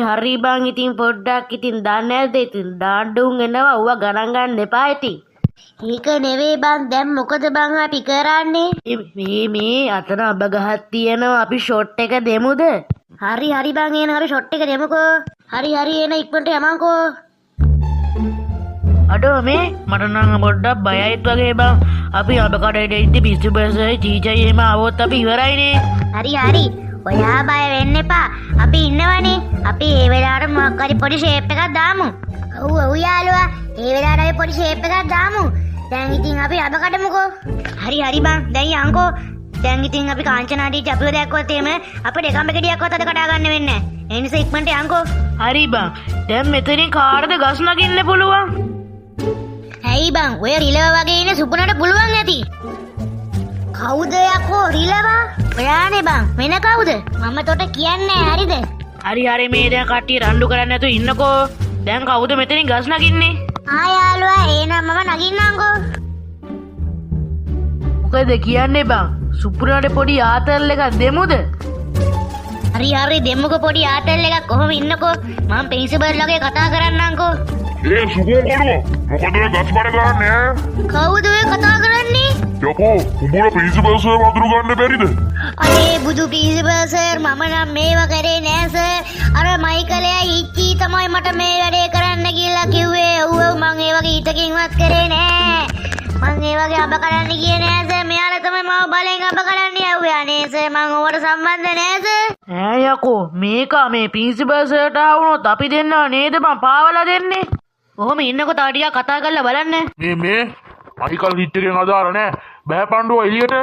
හරි බං ඉතින් පොඩ්ඩක් ඉතින් දන්නේ නැද්ද ඉතින් ඩාඩුන් එනවා ඌව ගණන් ගන්න එපා ඉතින්. ඒක නෙවෙයි බං, දැන් මොකද බං අපි කරන්නේ? මේ අතන අබ ගහක් තියෙනවා අපි ෂොට් එක දෙමුද? හරි බං, එන හරි ෂොට් එක දෙමුකෝ. හරි එන ඉක්මනට යමන්කෝ. අඩෝ මේ මට නම් පොඩ්ඩක් බයයිත් වගේ බං. අපි අබ කඩේට ඉද්දි පිස්සු බසයි චීචයි එහෙම ආවොත් අපි ඉවරයිනේ. හරි ඔයා බය වෙන්න එපා, අපි ඉන්නවනේ. අපි ඒ වෙලාවට මොකක් හරි පොඩි ෂේප් එකක් දාමු. ඔව් යාළුවා, ඒ වෙලාවට අපි පොඩි ෂේප් එකක් දාමු. දැන් ඉතින් අපි අබ කඩමුකෝ. හරි බං, දැන් යන්කෝ. දැන් ඉතින් අපි කාංචනාදී අපිව දැක්කොත් එහෙම අපිට එකම ගෙඩියක්වත් අද කඩා ගන්න වෙන්නේ නැහැ. ඒ නිසා ඉක්මනට යන්කෝ. හරි බං. දැන් මෙතනින් කාටද ගස් නගින්න පුළුවන්? ඇයි බං, ඔය රිලව වගේ ඉන්න සුපුනට පුළුවන් ඇති. කවුද යකෝ රිලව? ඔයානේ බං, වෙන කවුද? මම තොට කියන්නේ හරිද? හරි මේ දැන් කට්ටිය රණ්ඩු කරන්නේ නැතුව ඉන්නකෝ. දැන් කවුද මෙතනින් ගස් නගින්නේ? යාළුවා, එහෙනම් මම නගින්නම්කෝ. මොකද කියන්නේ බං? සුපුරාට පොඩි ආතල් එකක් දෙමුද? හරි දෙමුකෝ පොඩි ආතල් එකක්. කොහොම ඉන්නකෝ, මම ප්‍රින්සිපල් ලගේ කතා කරන්නම්කෝ. සුකෝ කඩුවා මොකද ගස් බඩ ගන්න කවුද ඔය කතා කරන්නේ? යකෝ උඹට ප්‍රින්සිපල් සර් වතුරු ගන්න බැරිද? අනේ බුදු ප්‍රින්සිපල් සර්, මම නම් මේවා කරේ නෑ සර්. අර මයිකලයා ඉච්චි තමයි මට මේ වැඩේ කරන්න කියලා කිව්වේ. ඔව් මං ඒ වගේ හිතකින්වත් කරේ නෑ. මං ඒ වගේ අබ කරන්න ගියේ නෑ සර්. මෙයාලා තමයි මාව බලෙන් අබ කරන්න යව්වේ. අනේ සර්, මං ඕවට සම්බන්ධ නෑ සර්. ඈ යකෝ මේක මේ ප්‍රින්සිපල් සර්ට ආවුනොත් අපි දෙන්නව නේද බං පාවලා දෙන්නේ? කොහොම ඉන්නකෝ තා ටිකක් කතා කරලා බලන්න. මේ මයිකල් හිට් එකෙන් අදාළ නෑ. බෑ පණ්ඩුවා එළියට.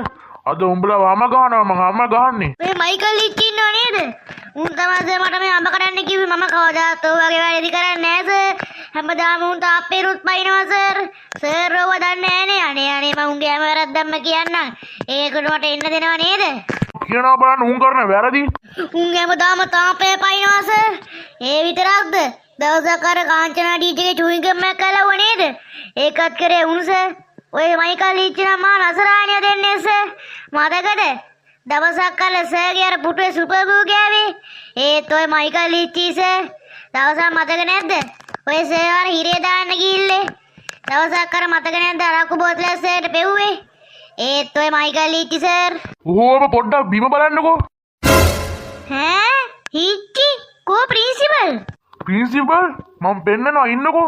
අද උඹලා වම ගහනවා මං අම්ම ගහන්නේ. මේ මයිකල් ඉච්චි ඉන්නව නේද? උන් තමයි මට මේ අඹ කඩන්න කිව්වේ. මම කවදාත් ඔය වගේ වැඩි කරන්නේ නෑ සර්. හැමදාම උන් තාප්පේරුත් පයින්නවා සර්. සර් ඔව දන්නේ නෑනේ. අනේ මම උන්ගේ හැම වැරද්දක්ම කියන්නම්. ඒකට මට එන්න දෙනව නේද? කියනවා බලන්න උන් කරන වැරදි. උන් හැමදාම තාප්පේ පයින්නවා සර්. ඒ විතරක්ද? දවසක් අර කාංචනා ඩීජේගේ චුයින්ගම් එකක් කළව නේද? ඒකත් කරේ උන් සර්. ඔය මයිකල් ඉච්චි නම් මා නසරාණිය දෙන්නේ සර්. මතකද? දවසක් අර සර්ගේ අර පුටුවේ සුපර් ගූ ගෑවේ. ඒත් ඔය මයිකල් ඉච්චි සර්. දවසක් මතක නැද්ද? ඔය සර් අර හිරේ දාන්න ගිහිල්ලේ. දවසක් අර මතක නැද්ද අරක්කු බෝතලයක් සර්ට පෙව්වේ? ඒත් ඔය මයිකල් ඉච්චි සර්. ඔහොම පොඩ්ඩක් බිම බලන්නකෝ. ඈ? ඉච්චි? කෝ ප්‍රින්සිපල්? ප්‍රින්සිපල් මම පෙන්නනවා ඉන්නකෝ.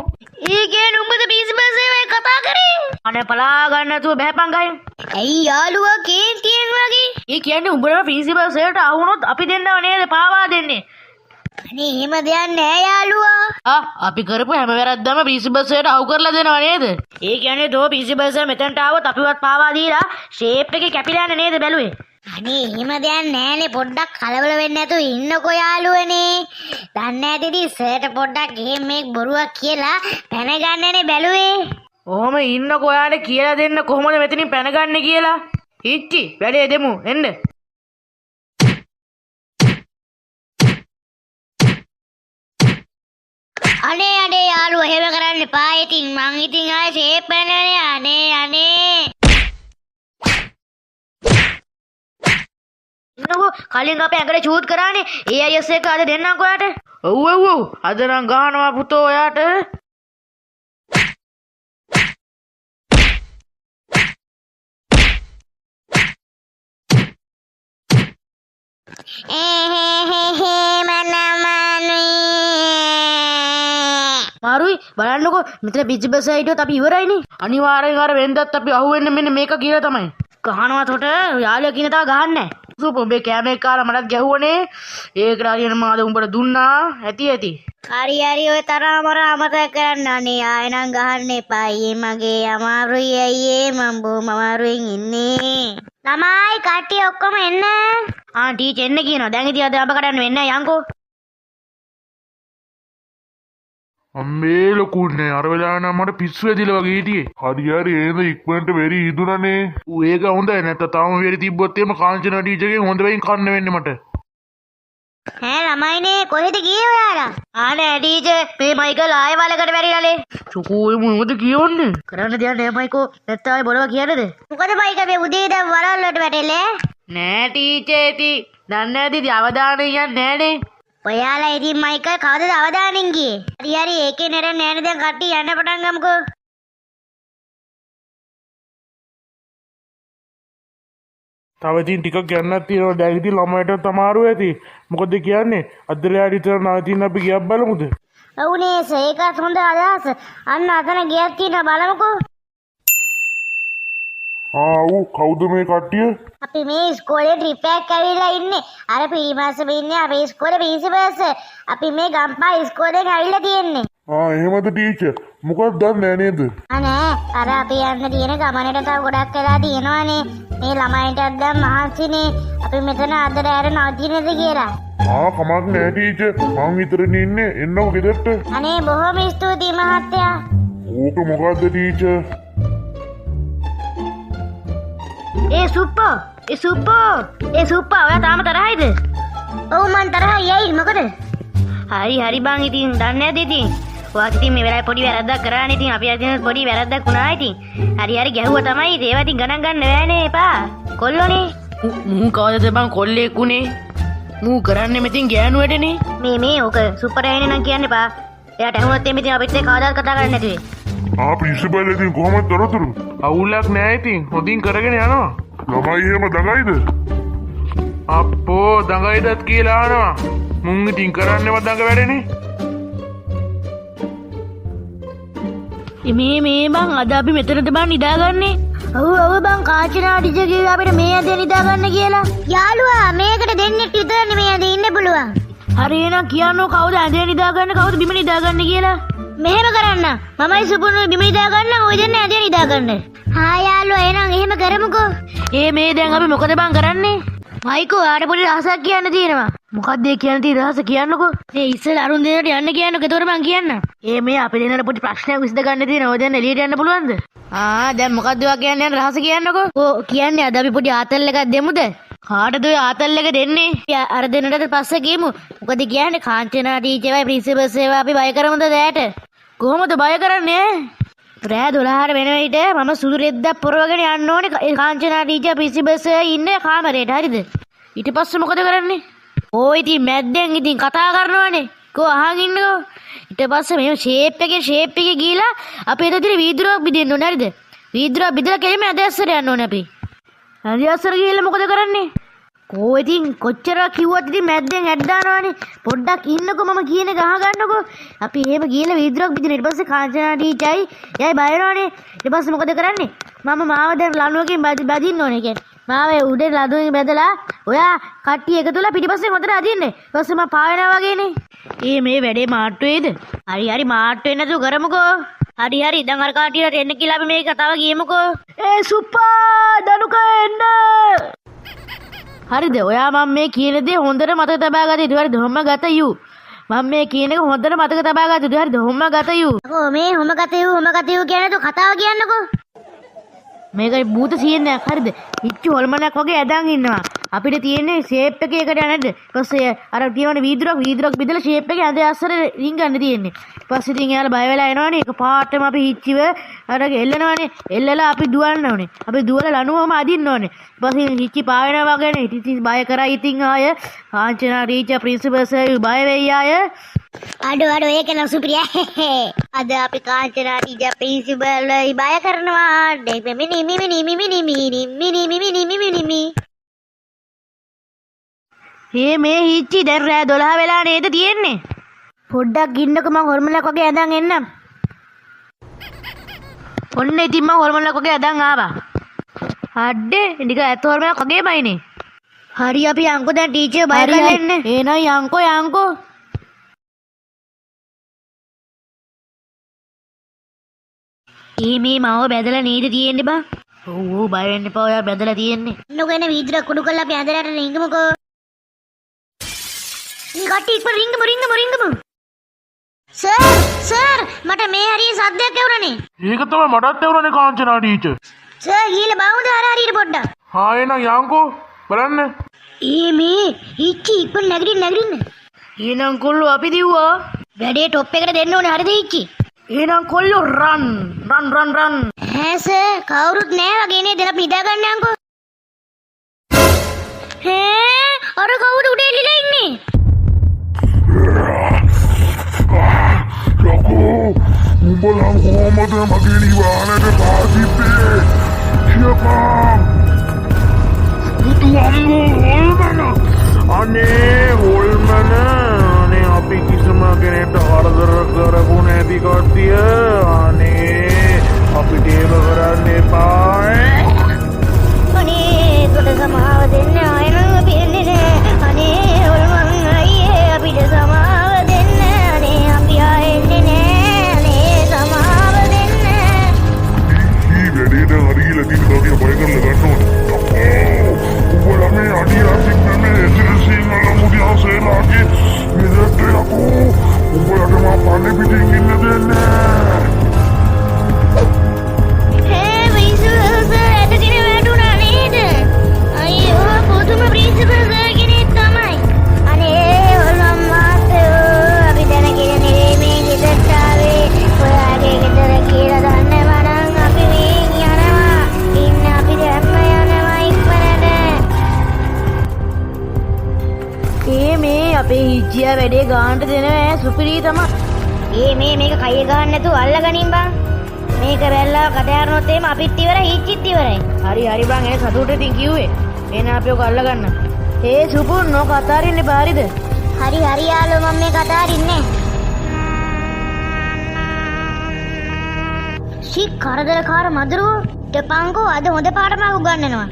ඒ කියන්නේ උඹද ප්‍රින්සිපල් සර්ව කතා කරේ? අනේ පලා ගන්න නැතුව බෑපන් ගහින්. ඇයි යාළුවා කේන්තියෙන් වගේ? ඒ කියන්නේ උඹලා ප්‍රින්සිපල් සර්ට ආවුනොත් අපි දෙන්නව නේද පාවා දෙන්නේ? අනේ එහෙම දෙයක් නෑ යාළුවා. අපි කරපු හැම වැරද්දම ප්‍රින්සිපල් සර්ට අවු කරලා දෙනව නේද? ඒ කියන්නේ තෝ ප්‍රින්සිපල් සර් මෙතනට ආවොත් අපිවත් පාවා දීලා ෂේප් එකේ කැපිලා යන්නේ නේද බැලුවේ? අනේ එහෙම දෙයක් නෑනේ. පොඩ්ඩක් කලබල වෙන්නේ නැතුව ඉන්නකෝ යාළුවනේ. දන්නේ නැතිදී සර්ට පොඩ්ඩක් එහෙම මේ බොරුවක් කියලා පැන ගන්නනේ බැලුවේ. ඔහොම ඉන්නකෝ ඔයාලට කියලා දෙන්න කොහොමද මෙතනින් පැනගන්නේ කියලා. ඉච්චි වැඩේ දෙමු එන්න. අනේ යාළුවා එහෙම කරන්න එපා. ඉතින් මං ඉතින් ආයේ ෂේප් පැනනේ. අනේ ඉන්නකෝ කලින් අපේ ඇඟට චූට් කරානේ. ඒ අයස් එක අද දෙන්නම්කෝ ඔයාට. ඔව් අද නම් ගහනවා පුතෝ ඔයාට. මාරුයි බලන්නකෝ මෙතන පිච්චිබස් හිටියොත් අපි ඉවරයිනේ. අනිවාර්යෙන් අර වෙන්දත් අපි අහුවෙන්නේ මෙන්න මේක කියලා තමයි. ගහනවා තොට යාළුවා කියන තාව ගහන්නේ නැහැ. උඹේ කැම එක කාලා මටත් ගැහුවනේ. ඒකට හරියන මාද උඹට දුන්නා. ඇති. හරි ඔය තරමර අමතක කරන්න. අනේ ආයෙනම් ගහන්න එපා. ඊයේ මගේ අමාරුයි අයියේ. මම බොහොම අමාරුවෙන් ඉන්නේ. ළමයි කට්ටිය ඔක්කොම එන්න. ටීචර් එන්න කියනවා. දැන් ඉතින් අද අඹ කඩන්න වෙන්නේ නැහැ යන්කෝ. අම්මේ ලොකුනේ අර වෙලාව නම් මට පිස්සු ඇදිලා වගේ හිටියේ. හරි ඒද ඉක්මනට වෙරි ඉදුණනේ. ඌ ඒක හොඳයි නැත්නම් තාම වෙරි තිබ්බොත් එimhe කාංචනා ටීචර්ගෙන් හොඳ වෙයින් කන්න වෙන්නේ මට. ඈ ළමයිනේ කොහෙද ගියේ ඔයාලා? ආනේ ටීචර් මේ මයිකල් ආයෙ වලකට වැරිලානේ. චුකෝ ඒ මොනවද කියන්නේ? කරන්න දෙයක් නෑ මයිකෝ. නැත්නම් ආයේ බලවා කියන්නද? මොකද මයිකල් මේ උදේ ඉඳන් වලල් වලට වැටෙන්නේ? නෑ ටීචර් ඉතින් දන්නේ නැති ඉතින් අවධානය යන්නේ නෑනේ. ඔයාලා ඉතින් මයිකල් කවදද අවදානෙන් ගියේ? හරි හරි ඒකේ නේද නෑනේ දැන් කට්ටිය යන්න පටන් ගමුකෝ. තව ඉතින් ටිකක් යන්නත් තියෙනවා. දැන් ඉතින් ළමයිටත් අමාරු ඇති. මොකද කියන්නේ? අද්දරයාට විතර නවතින්න අපි ගියක් බලමුද? ඔව්නේ ඒකත් හොඳ අදහස. අන්න අතන ගියක් තියෙනවා බලමුකෝ. කවුද මේ කට්ටිය? අපි මේ ඉස්කෝලේ ට්‍රිප් එකක් ඇවිල්ලා ඉන්නේ. අර පිරිමාසෙම ඉන්නේ අපේ ඉස්කෝලේ ප්‍රින්සිපල්ස්. අපි මේ ගම්පා ඉස්කෝලෙන් ඇවිල්ලා තියෙන්නේ. එහෙමද ටීචර්? මොකක්ද දන්නේ නේද? අනේ අර අපි යන්න තියෙන ගමනට තව ගොඩක් වෙලා තියෙනවානේ. මේ ළමයින්ටත් දැන් මහන්සිනේ. අපි මෙතන අද රැයට නවතිනද කියලා. කමක් නෑ ටීචර්. මං විතරනේ ඉන්නේ. එන්නකො ගෙදරට. අනේ බොහොම ස්තුතියි මහත්තයා. ඕක මොකද්ද ටීචර්? ඒ සුප්පෝ ඔයා තාම තරහයිද? ඔව් මං තරහයි. ඇයි මොකද? හරි බං ඉතින් දන්නේ නැද්ද ඉතින්? ඔයාත් ඉතින් මේ වෙලාවේ පොඩි වැරද්දක් කරානේ ඉතින් අපි අදින පොඩි වැරද්දක් වුණා ඉතින්. හරි ගැහුවා තමයි. ඒවා ඉතින් ගණන් ගන්න බෑනේ එපා. කොල්ලෝනේ. මූ කවදද බං කොල්ලෙක් උනේ? මූ කරන්නේ මෙතින් ගෑනුවටනේ. මේ ඕක සුපර් ඇයිනේ නම් කියන්න එපා. එයාට ඇහුනොත් එමෙ ඉතින් අපිත් එක්ක කවදාවත් කතා කරන්නේ නැති වෙයි. ප්‍රින්සිපල් ඉතින් කොහොමද තොරතුරු? අවුලක් නෑ ඉතින්. හොඳින් කරගෙන යනවා. ළමයි එහෙම දඟයිද? අප්පෝ දඟයිදත් කියලා අහනවා. මුන් ඉතින් කරන්නේම දඟ වැඩනේ. මේ බං අද අපි මෙතනද බං නිදාගන්නේ? ඔව් බං කාචනා ටීචර් කිව්වා අපිට මේ අද නිදාගන්න කියලා. යාළුවා මේකට දෙන්නෙක් විතරනේ මේ අද ඉන්න පුළුවන්. හරි එහෙනම් කියන්නෝ කවුද ඇඳේ නිදාගන්නේ කවුද බිම නිදාගන්නේ කියලා? මෙහෙම කරන්න. මමයි සුපුරුයි බිම නිදාගන්න ඔය දෙන්න ඇඳේ නිදාගන්න. යාළුවා එහෙනම් එහෙම කරමුකෝ. මේ දැන් අපි මොකද බං කරන්නේ? මයිකෝ ආට පොඩි රහසක් කියන්න තියෙනවා. මොකක්ද ඒ කියන්න තියෙන රහස කියන්නකෝ. මේ ඉස්සෙල්ලා අරුන් දෙන්නට යන්න කියන්නකෝ. ඒතකොට මං කියන්න. මේ අපි දෙන්නට පොඩි ප්‍රශ්නයක් විසඳ ගන්න තියෙනවා. ඔය දැන් එළියට යන්න පුළුවන්ද? දැන් මොකද්ද ඔයා කියන්නේ යන රහස කියන්නකෝ. කියන්නේ අද අපි පොඩි ආතල් එකක් දෙමුද? කාටද ඔය ආතල් එක දෙන්නේ? අර දෙන්නට පස්සේ ගියමු. මොකද කියන්නේ කාංචනා ටීචර්වයි ප්‍රින්සිපල් සේවා අපි බය කරමුද දැයට? කොහොමද බය කරන්නේ? රෑ 12ට වෙන විට මම සුදු රෙද්දක් පොරවගෙන යන්න ඕනේ කාංචනා ටීචර් ප්‍රින්සිපල් සර් ඉන්නේ කාමරේට. හරිද? ඊට පස්සේ මොකද කරන්නේ? ඉතින් මැද්දෙන් ඉතින් කතා කරනවානේ. අහන් ඉන්නකෝ. ඊට පස්සේ මේ ෂේප් එකේ ගිහිලා අපි එතන වීදුරුවක් බින්දෙන්න ඕනේ. හරිද? වීදුරුවක් බින්දලා කෙලින්ම ඇදස්සර යන්න ඕනේ අපි. ඇදස්සර ගිහිල්ලා මොකද කරන්නේ? ඉතින් කොච්චර කිව්වත් ඉතින් මැද්දෙන් ඇඩ් දානවානේ. පොඩ්ඩක් ඉන්නකෝ මම කියන එක අහගන්නකෝ. අපි එහෙම ගිහලා වීදුරුවක් බින්දින ඊට පස්සේ කාංචනා ටීචර්යි එයයි බය වෙනවානේ. ඊට පස්සේ මොකද කරන්නේ? මම මාව දැන් ලණුවකින් බදින්න ඕනේ කියන්නේ. මාව උඩේ ලණුවකින් බැදලා ඔයා කට්ටිය එකතුලා පිටිපස්සෙන් හොතට අදින්නේ. ඊට පස්සේ මම පාවෙනවා වගේනේ. මේ වැඩේ මාට්ටු වේද? හරි මාට්ටු වෙන්නේ නැතුව කරමුකෝ. හරි දැන් අර කාටියට එන්න කියලා අපි මේ කතාව කියමුකෝ. සුප්පා දනුකා එන්න. හරිද? ඔයා මම මේ කියන දේ හොඳට මතක තබා ගත යුතු. හරිද? හොම්ම ගත යු. මම මේ කියන එක හොඳට මතක තබා ගත යුතු. හරිද? හොම්ම ගත යු. මේ හොම ගත යු කියන්නේ તો කතාව කියන්නකෝ. මේකයි භූත සීනයක්. හරිද? ඉච්චු හොල්මනක් වගේ ඇදන් ඉන්නවා. අපිට තියෙන්නේ ෂේප් එකේ එකට යන්නද? ඊපස්සේ අර තියෙන වීදුරක් බිඳලා ෂේප් එකේ ඇඳේ අස්සර රින් ගන්න තියෙන්නේ. ඊපස්සේ ඉතින් එයාලා බය වෙලා එනවනේ. ඒක පාටම අපි හිච්චිව අර එල්ලනවනේ. එල්ලලා අපි දුවන්න ඕනේ. අපි දුවලා ලනුවම අදින්න ඕනේ. ඊපස්සේ හිච්චි පාවෙනවා වගේනේ. ඉතින් බය කරා ඉතින් ආය කාංචනා ටීචර් ප්‍රින්සිපල් සර් බය වෙයි ආය. අඩෝ ඒක නම් සුපිරියා. අද අපි කාංචනා ටීචර් ප්‍රින්සිපල් බය කරනවා. මේ හිච්චි දැන් රෑ 12 වෙලා නේද තියෙන්නේ? පොඩ්ඩක් ඉන්නකෝ මං හොර්මලක් වගේ ඇඳන් එන්නම්. ඔන්න ඉතින් මං හොර්මලක් වගේ ඇඳන් ආවා. අඩේ නික ඇත්ත හොර්මලක් වගේ බයිනේ. හරි අපි යන්කෝ දැන් ටීචර් බය කරලා එන්න. එහෙනම් යන්කෝ. මේ මාව බැදලා නේද තියෙන්නේ බං? ඔව් බය වෙන්න එපා. ඔයා බැදලා තියෙන්නේ. ඉන්නකෝ එන වීදුර කුඩු කරලා අපි ඇඳලාට රිංගමුකෝ. මේ කට්ටිය ඉක්ම රිංගමු. සර් මට මේ හරිය සද්දයක් ඇහුණනේ. ඒක තමයි මටත් ඇහුණනේ කාංචනා ටීචර්. සර් ගිහලා බලමුද හරියට පොඩ්ඩක්. එහෙනම් යන්කෝ බලන්න. මේ ඉච්චි ඉක්මන නැගිටින්න. එහෙනම් කොල්ලෝ අපි දිව්වා. වැඩේ টොප් එකට දෙන්න ඕනේ හරිද ඉච්චි? එහෙනම් කොල්ලෝ රන්. ඈ සර් කවුරුත් නෑ වගේ නේද? අපි නිදා ගන්නම්කෝ. අර කවුද උඩ එල්ලලා ඉන්නේ? යකෝ උඹලා කොහමද මගේ නිවානට පාතිත්තේ කියපන් හොල්මන අනේ හොල්මන අනේ අපි කිසිම කෙනෙක්ට හරදර කරපු නැති කට්ටිය අනේ අපිට ඒව කරන්න එපා අනේ ඒකට සමාව දෙන්න ආයෙනම් අපි එන්නේ නෑ. අනේ ඔල්මන් අයියේ අපිට සමාව දෙන්න. අනේ අපි ආයෙ එන්නේ නෑ. අනේ සමාව දෙන්න. ಈ ವೆಡಿನ ಹರಿಯಿಲ್ಲ ತಿಂಗಳಿಗೆ ಬಯಗಲ್ಲ ಗಣ್ಣು ಉಬ್ಬಳಮೆ ಅಡಿಯಾಸಿಂಗಮೆ ಎದುರಿಸಿಂಗಲ್ಲ ಮುಡಿಯಾಸೇಲಾಗಿ ಇದಕ್ಕೆ ಯಾಕೋ ಉಬ್ಬಳಗೆ ಮಾ ಪಾನೆ ಬಿಟ್ಟಿಂಗಿಲ್ಲದೇನೆ ප්‍රින්සිපල් සර් ඇටගෙන වැටුණා නේද? අයියෝ පුදුම ප්‍රින්සිපල් සර් කෙනෙක් තමයි. අනේ ඔල්මන් මාස්ටර් අපි දැනගෙන නෙවෙයි මේ ගෙදරට ආවේ. ඔයාගේ ගෙදර කියලා දන්නව නම් අපි මේ යනවා. ඉන්න අපි දැම්ම යනවා ඉක්මනට. මේ අපේ හිච්චියා වැඩේ ගානට දෙනවා සුපිරි තමයි. මේක කය ගන්න නැතුව අල්ලගනින් බං. මේක වැල්ලා කඩයරනොත් එහෙම අපිත් ඉවරයි හිච්චිත් ඉවරයි. හරි බං ඒ සතුටෙන් කිව්වේ. එහෙනම් අපි ඔක අල්ලගන්න. සුපුන් නෝක අතාරින්නේ බාරිද? හරි යාළුවෝ මම මේ කතා අරින්නේ. ශික් කරදරකාර මදුරුවෝ දෙපංකෝ අද හොඳ පාඩමක් උගන්වනවා.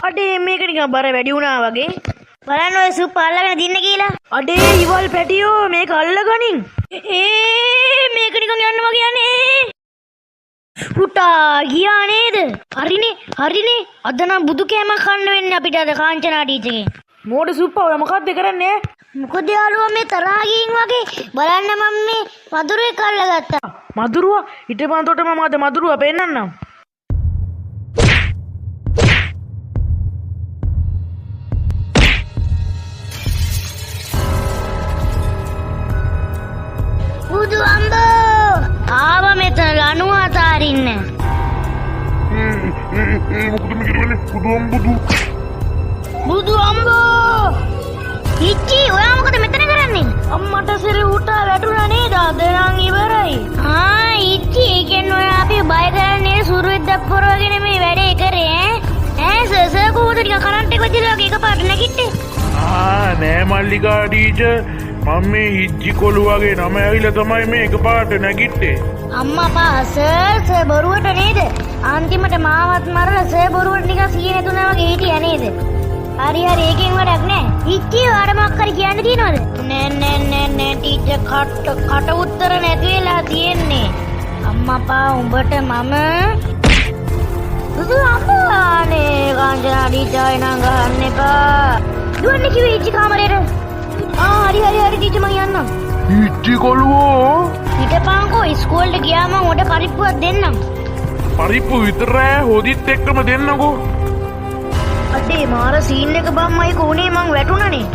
අඩේ මේක නිකන් බර වැඩි වුණා වගේ. බලන්න ඔය සුප් අල්ලගෙන දින්න කියලා. අඩේ ඉවල් පැටියෝ මේක අල්ලගනින්. මේක නිකන් යන්න වගේ යන්නේ. පුටා ගියා නේද? හරිනේ. අද නම් බුදු කෑමක් කන්න වෙන්නේ අපිට අද කාංචනා ටීචර්ගෙන්. මෝඩ සුප්පා ඔය මොකද්ද කරන්නේ? මොකද යාළුවා මේ තරහා ගින් වගේ බලන්න මම මේ මදුරුවෙක් අල්ලගත්තා. මදුරුවා හිටපන් තොට මම අද මදුරුවා පෙන්නන්නම්. බුදු අම්බෝ ආව මෙතන ලණුව අතාරින්න. මොකද මේ කියන්නේ බුදු අම්බෝ ඉච්චි ඔයා මොකද මෙතන කරන්නේ? අම්මට සිරි උටා වැටුණා නේද? අද නම් ඉවරයි. ඉච්චි ඒකෙන් ඔයා අපි බය කරන්නේ සුරුවෙද්දක් පොරවගෙන මේ වැඩේ කරේ ඈ සර් කොහොමද නිකන් කරන්ට් එක වදිලා වගේ එකපාරට නැගිට්ටේ? නෑ මල්ලිකා ටීචර් මම මේ හිච්චි කොළු වගේ නම ඇවිල්ලා තමයි මේ එකපාරට නැගිට්ටේ. අම්මා සර් බොරුවට නේද? අන්තිමට මාවත් මරලා සර් බොරුවට නිකන් සීය නැතුණා වගේ හිටියා නේද? හරි ඒකෙන් වැඩක් නෑ. හිච්චි ඔයාට මොකක් හරි කියන්න තියනවද? නෑ ටීචර් කට උත්තර නැති වෙලා තියෙන්නේ. අම්මා උඹට මම බුදු අම්මානේ කාංචනා ටීචර් නම් ගන්න එපා. දුවන්නේ කිව්වේ හිච්චි කාමරේට. හරි ටීචර් මං යන්නම්. හිච්චි කොළුවෝ හිටපන්කෝ ඉස්කෝලේට ගියාම උඩ පරිප්පුවක් දෙන්නම්. පරිප්පු විතරයි හොදිත් එක්කම දෙන්නකෝ. අඩේ මාර සීන් එක බම්මයි කොහොනේ මං වැටුණානේ.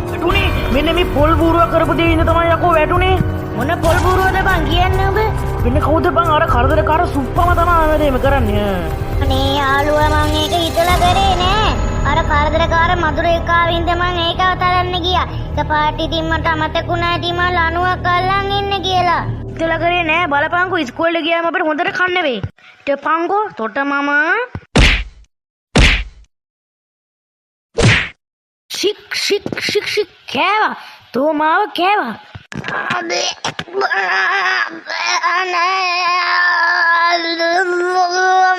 මෙන්න මේ පොල් බූරුව කරපු දේ ඉඳ තමයි යකෝ වැටුනේ. මොන පොල් බූරුවද බං කියන්නේ ඔබ? වෙන කවුද බං අර කරදරකාර සුප්පම තමයි මේක කරන්නේ. අනේ යාළුවා මං ඒක හිතලා කරේ නෑ. අර කරදරකාර මధుරේක ආවින්ද මං ඒක අවතරන්න ගියා. එකපාරට ඉතින් මට අමතකුණා ඉතින් මං ලණුවක් අල්ලන් ඉන්න කියලා. හිතලා කරේ නෑ බලපංකෝ ඉස්කෝලේ ගියාම අපිට හොඳට කන්න වෙයි. හිටපංකෝ තොට මම ශික් කෑවා. තෝ මාව කෑවා.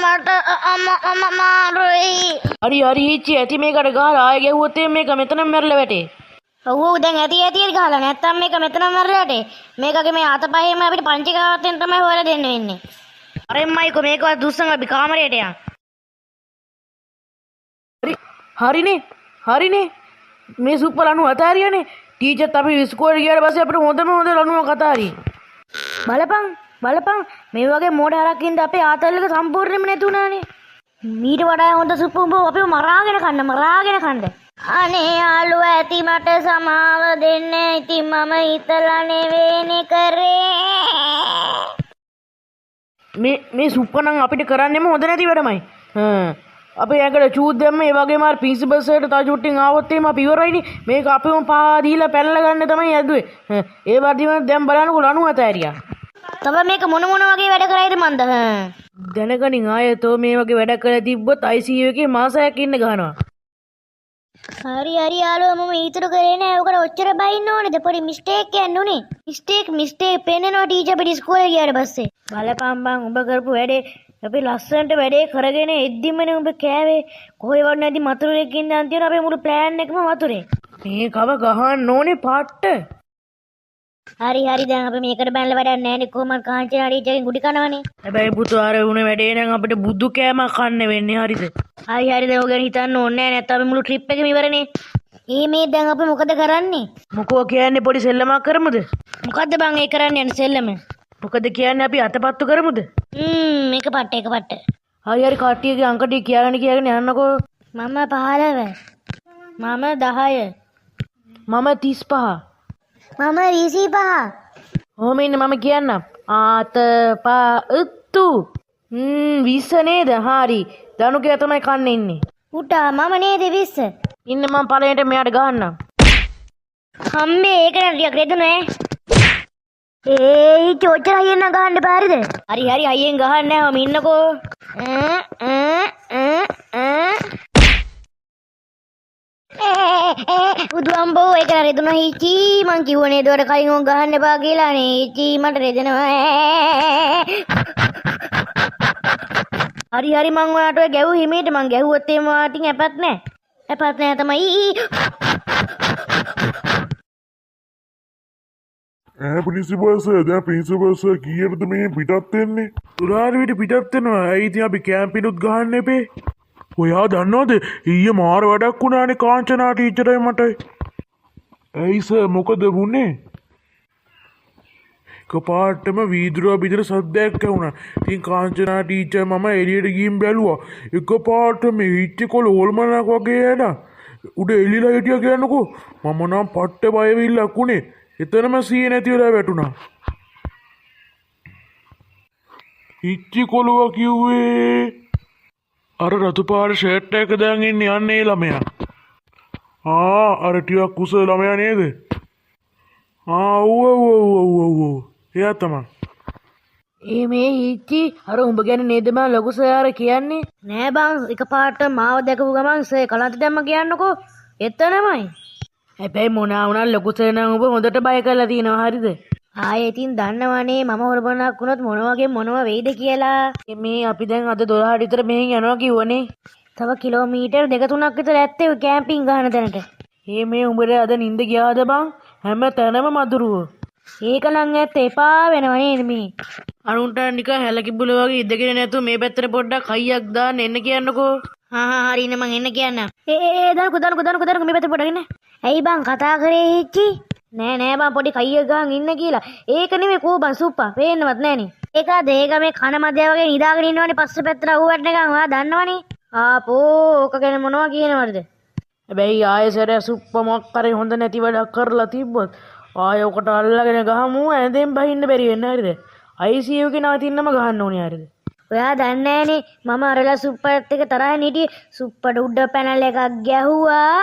මට අමාරුයි. හරි හිච්චි ඇති මේකට ගහලා ආයෙ ගැහුවොත් මේක මෙතනම මැරලා වැටේ. ඔව් දැන් ඇති ගහලා නැත්තම් මේක මෙතනම මැරලා වැටේ. මේකගේ මේ අතපහේම අපිට පංචකාවතෙන් තමයි හොයලා දෙන්න වෙන්නේ. අරෙම්මයිකෝ මේකවත් දුස්සන් අපි කාමරයට යන්. හරිනේ මේ සුප්ප ලණුව අතාරියනේ. ටීචර්ත් අපි ඉස්කෝලේ ගියාට පස්සේ අපිට හොඳ ලණුවක් අතාරියි. බලපන් මේ වගේ මෝඩ හරක් ඉඳ අපේ ආතල් එක සම්පූර්ණයෙන්ම නැතුණානේ. මීට වඩා හොඳ සුප් උඹ අපිව මරාගෙන කන්න. අනේ යාළුවා ඇති මට සමාව දෙන්න. ඉතින් මම හිතලා නෙවෙයිනේ කරේ. මේ සුප්ප නම් අපිට කරන්නෙම හොඳ නැති වැඩමයි. අපි ඇඟට චූත් දැම්ම ඒ වගේම අර ප්‍රින්සිපල් සර්ට තා චුට්ටින් ආවොත් එහෙම අපි ඉවරයිනේ. මේක අපිම පා දීලා පැනලා ගන්න තමයි ඇදුවේ. ඒ වගේම දැන් බලන්නකො ලණු අත ඇරියා. තව මේක මොන වගේ වැඩ කරයිද මන්ද? දැනගනින් ආයතෝ මේ වගේ වැඩ කරලා තිබ්බොත් ICU එකේ මාසයක් ඉන්න ගහනවා. හරි යාළුවා මම ඊටු කරේ නෑ. ඔකට ඔච්චර බයින්න ඕනේද? පොඩි මිස්ටේක් එකක් නුනේ. මිස්ටේක් පෙන්නනවා ටීචර් අපිට ඉස්කෝලේ ගියාට පස්සේ. බලපන් බං උඹ කරපු වැඩේ අපි ලස්සනට වැඩේ කරගෙන එද්දිමනේ උඹ කෑවේ. කොහෙවත් නැති මතුරුවෙක් ඉන්න අන්තිමට අපේ මුළු ප්ලෑන් එකම වතුරේ. මේ කව ගහන්න ඕනේ පාට්ට. හරි දැන් අපි මේකට බැලලා වැඩක් නෑනේ. කොහොමද කාංචනා ටීචර්ගෙන් ගුටි කනවනේ. හැබැයි පුතු අර උනේ වැඩේ නම් අපිට බුදු කෑමක් කන්න වෙන්නේ. හරිද? හරි දැන් ඔය ගැන හිතන්න ඕනේ නෑ. නැත්නම් අපි මුළු ට්‍රිප් එකම ඉවරනේ. මේ දැන් අපි මොකද කරන්නේ? මොකෝ කියන්නේ පොඩි සෙල්ලමක් කරමුද? මොකද්ද බං ඒ කරන්න යන සෙල්ලම? මොකද කියන්නේ අපි අතපත්තු කරමුද? මේක පට්ට. හරි කට්ටියගේ අංක ටික කියාගෙන යන්නකෝ. මම 15. මම 10. මම 35. මම 25. ඔහොම ඉන්න මම කියන්නම්. ආත පා උත්තු 20 නේද? හරි. දනුකේ තමයි කන්නේ ඉන්නේ. උටා මම නේද 20. ඉන්න මම පළවෙනිට මෙයාට ගහන්නම්. අම්මේ ඒක නම් ටිකක් රෙදුනේ. ඒ චෝචර අයියෙන් නම් ගහන්න බෑරිද? හරි අයියෙන් ගහන්න නෑ. මම ඉන්නකෝ. බුදුම්බෝ ඒක රෙදුනා හිචි. මං කිව්වනේ ඒකට කලින් ඕන් ගහන්න එපා කියලා නේ. හිචි මට රෙදෙනවා. හරි මං ඔයාට ඔය ගැහුව හිමීට මං ගැහුවොත් එහෙම වාටින් ඇපත් නෑ. ඇපත් නෑ තමයි. प्रिंसिपल सर දැන් प्रिंसिपल सर කීයටද මේ පිටත් වෙන්නේ? තුරාරිවිට පිටත් වෙනවා. ඇයි ඉතින් අපි කැම්පිනුත් ගහන්න එපේ. ඔයා දන්නවද ඊයේ මාර වැඩක් වුණානේ කාංචනා ටීචර්යි මටයි. ඇයි සර් මොකද වුනේ? කපාටම වීදුරුව බිදර සද්දයක් ඇහුණා. ඉතින් කාංචනා ටීචර් මම එළියට ගිහින් බැලුවා. එකපාරටම හිටි කොළ ඕල්මනක් වගේ එනවා. උඩ එළිලා හිටියා කියන්නකෝ. මම නම් පට්ට බය වෙවිල්ලක් උනේ. එතනම සීය නැති වෙලා වැටුණා. ඉච්චි කොළුව කිව්වේ අර රතු පාට ෂර්ට් එක දාගෙන යන්නේ ළමයා. අර ටිකක් කුස ළමයා නේද? ඔව්. එයා තමයි. මේ හිච්චි අර උඹ ගැන නේද මම ලොකු සයාර කියන්නේ? නෑ බං එකපාරට මාව දැකපු ගමන් සේ කලන්ත දැම්ම කියන්නකෝ. එතනමයි. හැබැයි මොනවා වුණා ලොකු සර් නම් ඔබ හොඳට බය කරලා තියෙනවා. හරිද? ආයේ ඉතින් දන්නවනේ මම හොරබනක් වුණොත් මොනවා වෙයිද කියලා. මේ අපි දැන් අද 12ට විතර මෙහෙන් යනවා කිව්වනේ. තව කිලෝමීටර් 2-3ක් විතර ඇත්තේ ඔය කැම්පින් ගහන තැනට. මේ උඹට අද නිින්ද ගියාද බං? හැම තැනම මදුරුව. ඒක නම් ඇත්ත එපා වෙනව නේද මේ. අනුන්ට නිකන් හැලකිබුල වගේ ඉඳගෙන නැතුව මේ පැත්තට පොඩ්ඩක් හයියක් දාන්න එන්න කියන්නකෝ. හරි ඉන්න මං එන්න කියන්නම්. දනු මේ පැත්තට පොඩ්ඩක් එන්න. ඇයි බං කතා කරේ හිච්චි? නෑ බං පොඩි කයියක් ගහන් ඉන්න කියලා. ඒක නෙමෙයි කෝ බං සුප්පා. පේන්නවත් නෑනේ. ඒකද ඒක මේ කන මැදය වගේ නිදාගෙන ඉන්නවනේ පස්සේ පැත්තට ඌවට නිකන් ඔයා දන්නවනේ. ආපෝ ඕක ගැන මොනවා කියනවද? හැබැයි ආයෙසර සුප්පා මොකක් කරේ හොඳ නැති වැඩක් කරලා තිබ්බොත් ආයෙ ඔකට අල්ලගෙන ගහමු ඇඳෙන් බහින්න බැරි වෙන්න. හරිද? ICU එකේ නවතින්නම ගහන්න ඕනේ. හරිද? ඔයා දන්නේ නෑනේ මම අරලා සුප්පත් එක තරහින් හිටියේ. සුප්පට උඩ පැනල් එකක් ගැහුවා.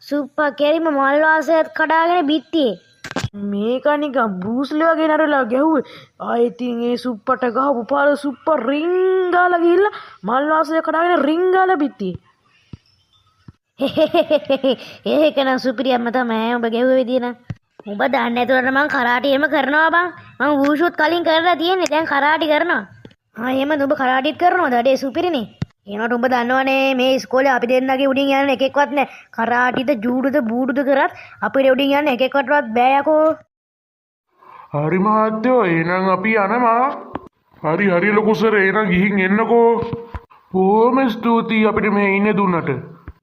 සුප්පා කෙලිම මල් වාසයත් කඩාගෙන බිත්තියේ. මේක නිකන් බූස්ලි වගේ නරලා ගැහුවේ. ආයෙ ඉතින් ඒ සුප්පට ගහපු පාර සුප්පා රින් ගාලා ගිහිල්ලා මල් වාසය කඩාගෙන රින් ගාලා බිත්තියේ. ඒක නම් සුපිරියම්ම තමයි ඔබ ගැහුවේ විදිය නම්. උඹ දන්නේ නැතුවට මං කරාටි එහෙම කරනවා බං. මං වූෂුත් කලින් කරලා තියෙන්නේ. දැන් කරාටි කරනවා. එහෙමද ඔබ කරාටිත් කරනවද? අඩේ සුපිරිනේ. ඒනට උඹ දන්නවනේ මේ ඉස්කෝලේ අපි දෙන්නගේ උඩින් යන එකෙක්වත් නැහැ. කරාටිද ජූඩුද බූඩුද කරත් අපිට උඩින් යන්න එකෙක්වත්වත් බෑ යකෝ. හරි මහත්තයෝ එහෙනම් අපි යනවා. හරි ලොකු සර් එහෙනම් ගිහින් එන්නකෝ. බොහොම ස්තුතියි අපිට මේ ඉන්න දුන්නට.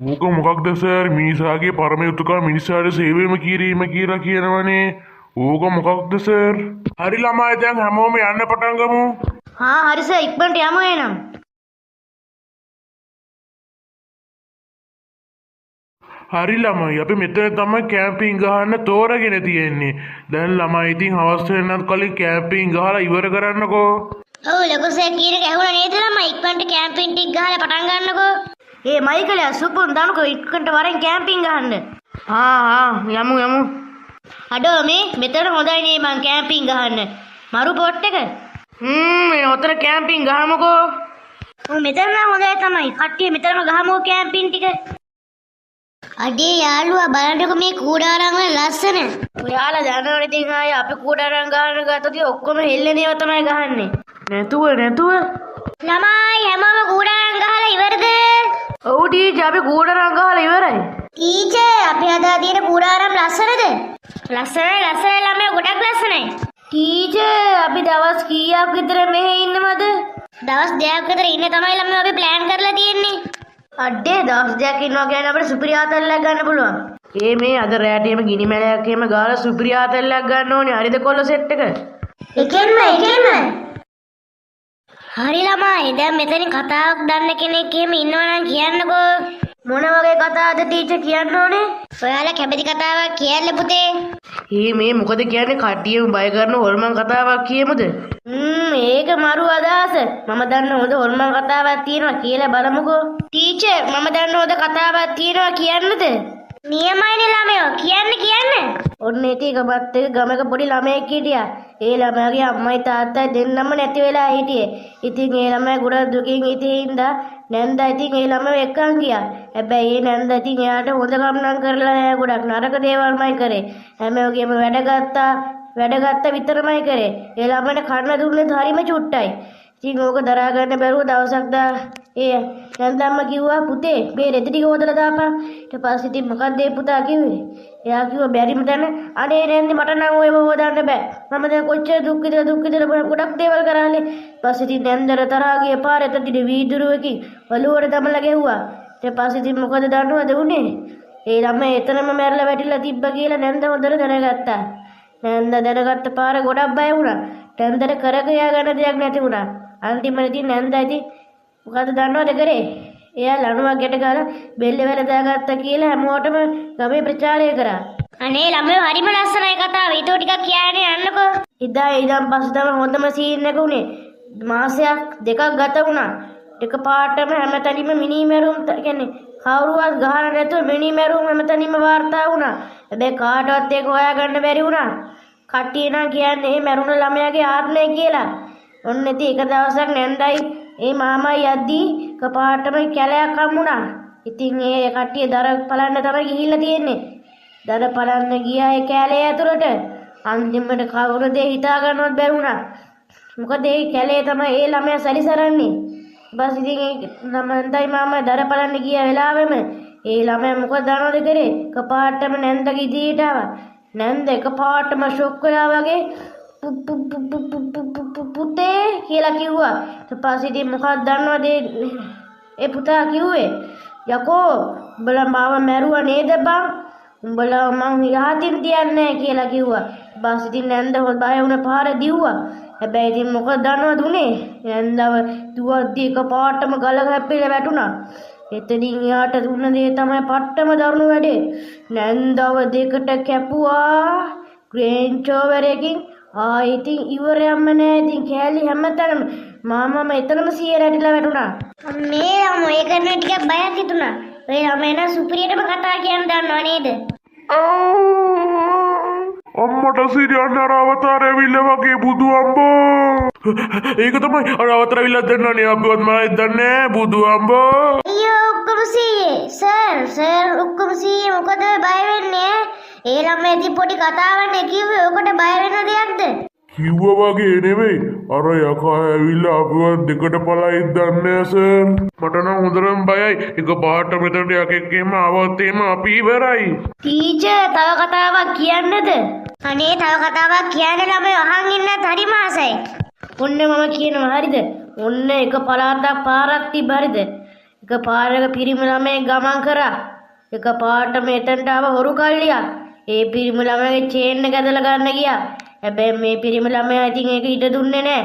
ඕක මොකක්ද සර්? මිනිසාගේ පරම යුතුකම මිනිසාට සේවයම කිරීම කියලා කියනවනේ. ඕක මොකක්ද සර්? හරි ළමයි දැන් හැමෝම යන්න පටන් ගමු. හරි සර් ඉක්මනට යමු එහෙනම්. හරි ළමයි අපි මෙතන තමයි කැම්පින් ගහන්න තෝරගෙන තියෙන්නේ. දැන් ළමයි ඉතින් හවස් වෙනත් කලින් කැම්පින් ගහලා ඉවර කරන්නකෝ. ඔව් ලොකු සර් කියන එක ඇහුණා නේද ළමයි? ඉක්මනට කැම්පින් ටික ගහලා පටන් ගන්නකෝ. ඒ මයිකලයා සුපුන් දනකෝ ඉක්කට වරෙන් කැම්පින් ගහන්න. යමු. අඩෝ මෙතන හොඳයි නේ බං කැම්පින් ගහන්න. මරු පොට් එක. මේ ඔතන කැම්පින් ගහමුකෝ. ඔව් මෙතන නම් හොඳයි තමයි. කට්ටිය මෙතනම ගහමුකෝ කැම්පින් ටික. අඩේ යාළුවා බලන්නකො මේ කූඩාරම් වල ලස්සන. ඔයාලා දන්නවනේ ඉතින් ආයේ අපි කූඩාරම් ගහන්න ගත්තොත් ඔක්කොම හෙල්ලෙනේව තමයි ගහන්නේ. නැතුව. ළමයි හැමෝම කූඩාරම් ගහලා ඉවරද? ඔව් ටීචර් අපි කූඩාරම් ගහලා ඉවරයි. ටීචර් අපි හදා තියෙන කූඩාරම් ලස්සනද? ලස්සනයි ළමයි ගොඩක් ලස්සනයි. ටීචර් අපි දවස් කීයක් විතර මෙහෙ ඉන්නවද? දවස් 2ක් විතර ඉන්න තමයි ළමයි අපි ප්ලෑන් කරලා තියෙන්නේ. අඩේ දවස් 2ක් ඉන්නවා කියන්නේ අපිට සුපිරියාතල්ලක් ගන්න පුළුවන්. මේ අද රැට එහෙම ගිනි මැලයක් එහෙම ගාලා සුපිරියාතල්ලක් ගන්න ඕනේ. හරිද කොල්ල සෙට් එක? එකෙන්ම. හරි ළමයි දැන් මෙතනින් කතාවක් දන්න කෙනෙක් එහෙම ඉන්නවනම් කියන්නකෝ. මොන වගේ කතාවද ටීචර් කියන්න ඕනේ? ඔයාලා කැමති කතාවක් කියන්න පුතේ. මේ මොකද කියන්නේ කට්ටියම බය කරන හොල්මන් කතාවක් කියමුද? ඒක මරු අදහස. මම දන්න හොඳ හොල්මන් කතාවක් තියෙනවා කියලා බලමුකෝ. ටීචර් මම දන්න හොඳ කතාවක් තියෙනවා කියන්නද? නියමයිනේ ළමයෝ කියන්න. ඔන්න ඒකමත් එක ගමක පොඩි ළමයෙක් හිටියා. ඒ ළමයාගේ අම්මයි තාත්තයි දෙන්නම නැති වෙලා හිටියේ. ඉතින් ඒ ළමයා ගොඩක් දුකින් හිටින්දා නැන්දා ඉතින් ඒ ළමයා එක්කන් ගියා. හැබැයි ඒ නැන්දා ඉතින් එයාට හොඳ කම්නම් කරලා නෑ ගොඩක් නරක දේවල්මයි කරේ. හැමෝගෙම වැඩ ගත්තා විතරමයි කරේ. ඒ ළමයාට කන්න දුන්නේ හරිම චුට්ටයි. ඉතින් ඕක දරා ගන්න බැරුව දවසක් ඒ නැන්දම්ම කිව්වා පුතේ මේ රෙදි ටික හොදලා දාපන්. ඊට පස්සේ ඉතින් මොකක්ද ඒ පුතා කිව්වේ? එයා කිව්වා බැරිම දැන අනේ නැන්දි මට නම් ඔයව හොදන්න බෑ. මම දැන් කොච්චර දුක් විඳලා ගොඩක් දේවල් කරානේ. පස්සේ ඉතින් නැන්දර තරහා ගිය පාරේ තදින වීදුරුවකින් ඔළුවට දමලා ගැහුවා. ඊට පස්සේ ඉතින් මොකද දන්නවද උනේ? ඒ ළමයා එතනම මැරලා වැටිලා තිබ්බා කියලා නැන්ද හොඳට දැනගත්තා. නැන්ද දැනගත්ත පාරේ ගොඩක් බය වුණා. නැන්දට කරකියා ගන්න දෙයක් නැති වුණා. අන්තිමට ඉතින් නැන්දා ඉතින් මොකද දන්නවද කරේ? එයා ලණුවක් ගැට ගාලා බෙල්ල වල දාගත්තා කියලා හැමෝටම ගමේ ප්‍රචාරය කරා. අනේ ළමයෝ හරිම ලස්සනයි කතාව. ඊට ටිකක් කියන්නේ යන්නකෝ. ඉදන් පස්සේ තමයි හොඳම සීන් එක උනේ. මාසයක් දෙකක් ගත වුණා. එක පාටම හැමතැනම මිනිමෙරුම් කියන්නේ කවුරුවත් ගහන්න නැතුව මිනිමෙරුම් හැමතැනම වාර්තා වුණා. හැබැයි කාටවත් ඒක හොයාගන්න බැරි වුණා. කට්ටිය නම් කියන්නේ මේ මැරුණ ළමයාගේ ආත්මය කියලා. ඔන්න ඉතින් එක දවසක් නැන්දයි මාමයි යද්දී කපාටම කැලයක් හම්බුණා. ඉතින් ඒ කට්ටිය දර බලන්න තමයි ගිහිල්ලා තියෙන්නේ. දර බලන්න ගියා ඒ කැලේ ඇතුළට. අන්තිමට කවුරුද හිතා ගන්නවත් බැරි වුණා. මොකද ඒ කැලේ තමයි ඒ ළමයා සැරිසරන්නේ. බස් ඉතින් ඒ නැන්දයි මාමයි දර බලන්න ගිය වෙලාවෙම ඒ ළමයා මොකද දන්නවද කරේ? කපාටම නැන්දගේ ඉදිරියට ආවා. නැන්ද එකපාරටම ෂොක් වෙලා වගේ පුතේ කියලා කිව්වා. ඊට පස්සේ ඉතින් මොකක්ද දන්නවද ඒ පුතා කිව්වේ? යකෝ උඹලා මාව මැරුවා නේද බං? උඹලා මං යහතින් තියන්නේ කියලා කිව්වා. ඊට පස්සේ ඉතින් නැන්ද බය වුණ පාර දිව්වා. හැබැයි ඉතින් මොකද දන්නවද උනේ? නැන්දව දුවද්දී එකපාරටම ගල හැප්පිලා වැටුණා. එතනින් එයාට දුන්න දේ තමයි පට්ටම දරුණු වැඩේ. නැන්දව දෙකට කැපුවා ග්‍රේන්චෝවර් එකකින්. ඉතින් ඉවරයක්ම නෑ. ඉතින් කෑලි හැමතැනම මාමම එතනම සිය රැටිලා වැටුණා. මේ ළමෝ ඒ කරන ටිකක් බයක් හිතුණා. ඔය ළමයා නම් සුපිරියටම කතා කියන්න දන්නව නේද? අම්මට සිරියන්න අර අවතාර ඇවිල්ලා වගේ බුදු අම්බෝ. ඒක තමයි අර අවතාර ඇවිල්ලා දෙන්නනේ අපිවත් මම දන්නේ බුදු අම්බෝ. අයියෝ ඔක්කොම සීයේ සර් ඔක්කොම සීයේ මොකද බය වෙන්නේ? ඒ ළමයා ඉතින් පොඩි කතාවක්නේ කිව්වේ. ඔකට බය වෙන දෙයක්ද? කිව්වා වගේ නෙවෙයි. අර යකා ඇවිල්ලා අපිවත් දෙකට පළයි දන්නේ සර්. මට නම් හොඳටම බයයි. එක පාට මෙතනට යකෙක් එහෙම ආවොත් එහෙම අපි ඉවරයි. ටීචර් තව කතාවක් කියන්නද? අනේ තව කතාවක් කියන්න ළමයි අහන් ඉන්නත් හරිම ආසයි. ඔන්න මම කියනවා හරිද? ඔන්න එක පළාතක් පාරක් තිබ්බ හරිද? එක පාරක පිරිමි ළමයෙක් ගමන් කරා. එක පාට මෙතනට ආව හොරු කල්ලියක්. ඒ පිරිමි ළමයාගේ චේන් එක ඇදලා ගන්න ගියා. හැබැයි මේ පිරිමි ළමයා ඉතින් ඒක ඉඩ දුන්නේ නැහැ.